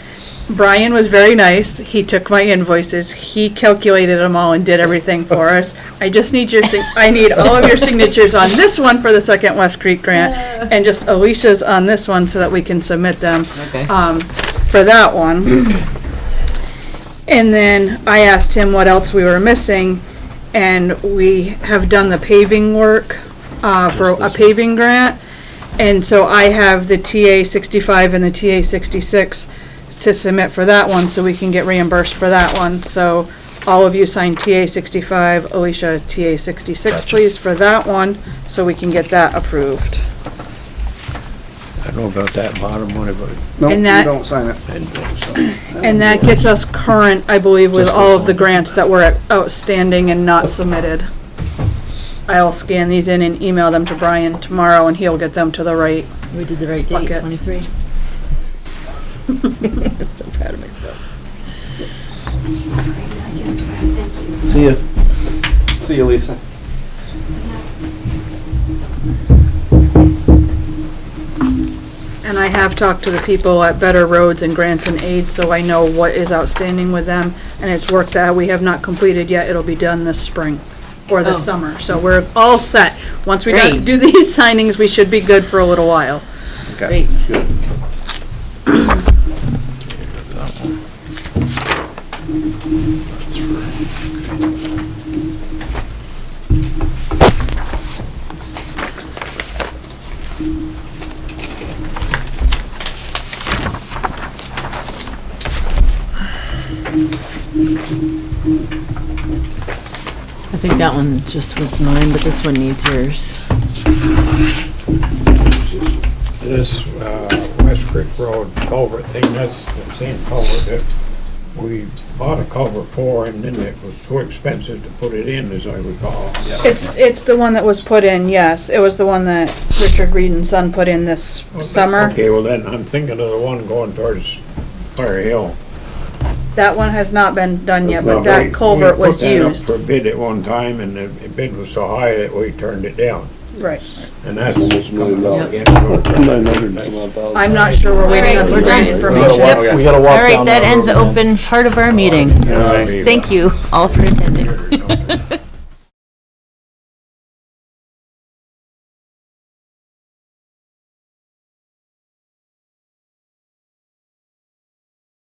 Brian was very nice. He took my invoices. He calculated them all and did everything for us. I just need I need all of your signatures on this one for the second West Creek grant and just Alicia's on this one so that we can submit them Okay. for that one. And then I asked him what else we were missing, and we have done the paving work for a paving grant. And so I have the TA 65 and the TA 66 to submit for that one, so we can get reimbursed for that one. So all of you sign TA 65, Alicia TA 66, please, for that one, so we can get that approved. I don't know about that bottom one, but No, And you that- don't sign it. And that gets us current, I believe, with all of the grants that were outstanding and not submitted. I'll scan these in and email them to Brian tomorrow, and he'll get them to the right. We did the right date, Buckets. 23. So proud of myself. See ya. See you, Lisa. And I have talked to the people at Better Roads and Grants and Aid, so I know what is outstanding with them. And it's work that we have not completed yet. It'll be done this spring or this Oh. summer. So we're all set. Once we Great. do these signings, we should be good for a little while. Okay, good. I think that one just was mine, but this one needs yours. this, West Creek Road culvert thing, that's the same culvert that we bought a culvert for, and then it was too expensive to put it in, as I recall. It's the one that was put in, yes. It was the one that Richard Reed and Son put in this summer. Okay, well then, I'm thinking of the one going towards Fire Hill. That one has not been done yet, but We- that culvert we was put that up used. for bid at one time, and the bid was so high that we turned it down. Right. And that's. Almost $1 million. Yep. 900 and some odd thousand. I'm not sure, we're waiting on some We're done. information. Yep. We gotta walk All down right, that road ends the again. open part of our meeting. Thank you all for attending.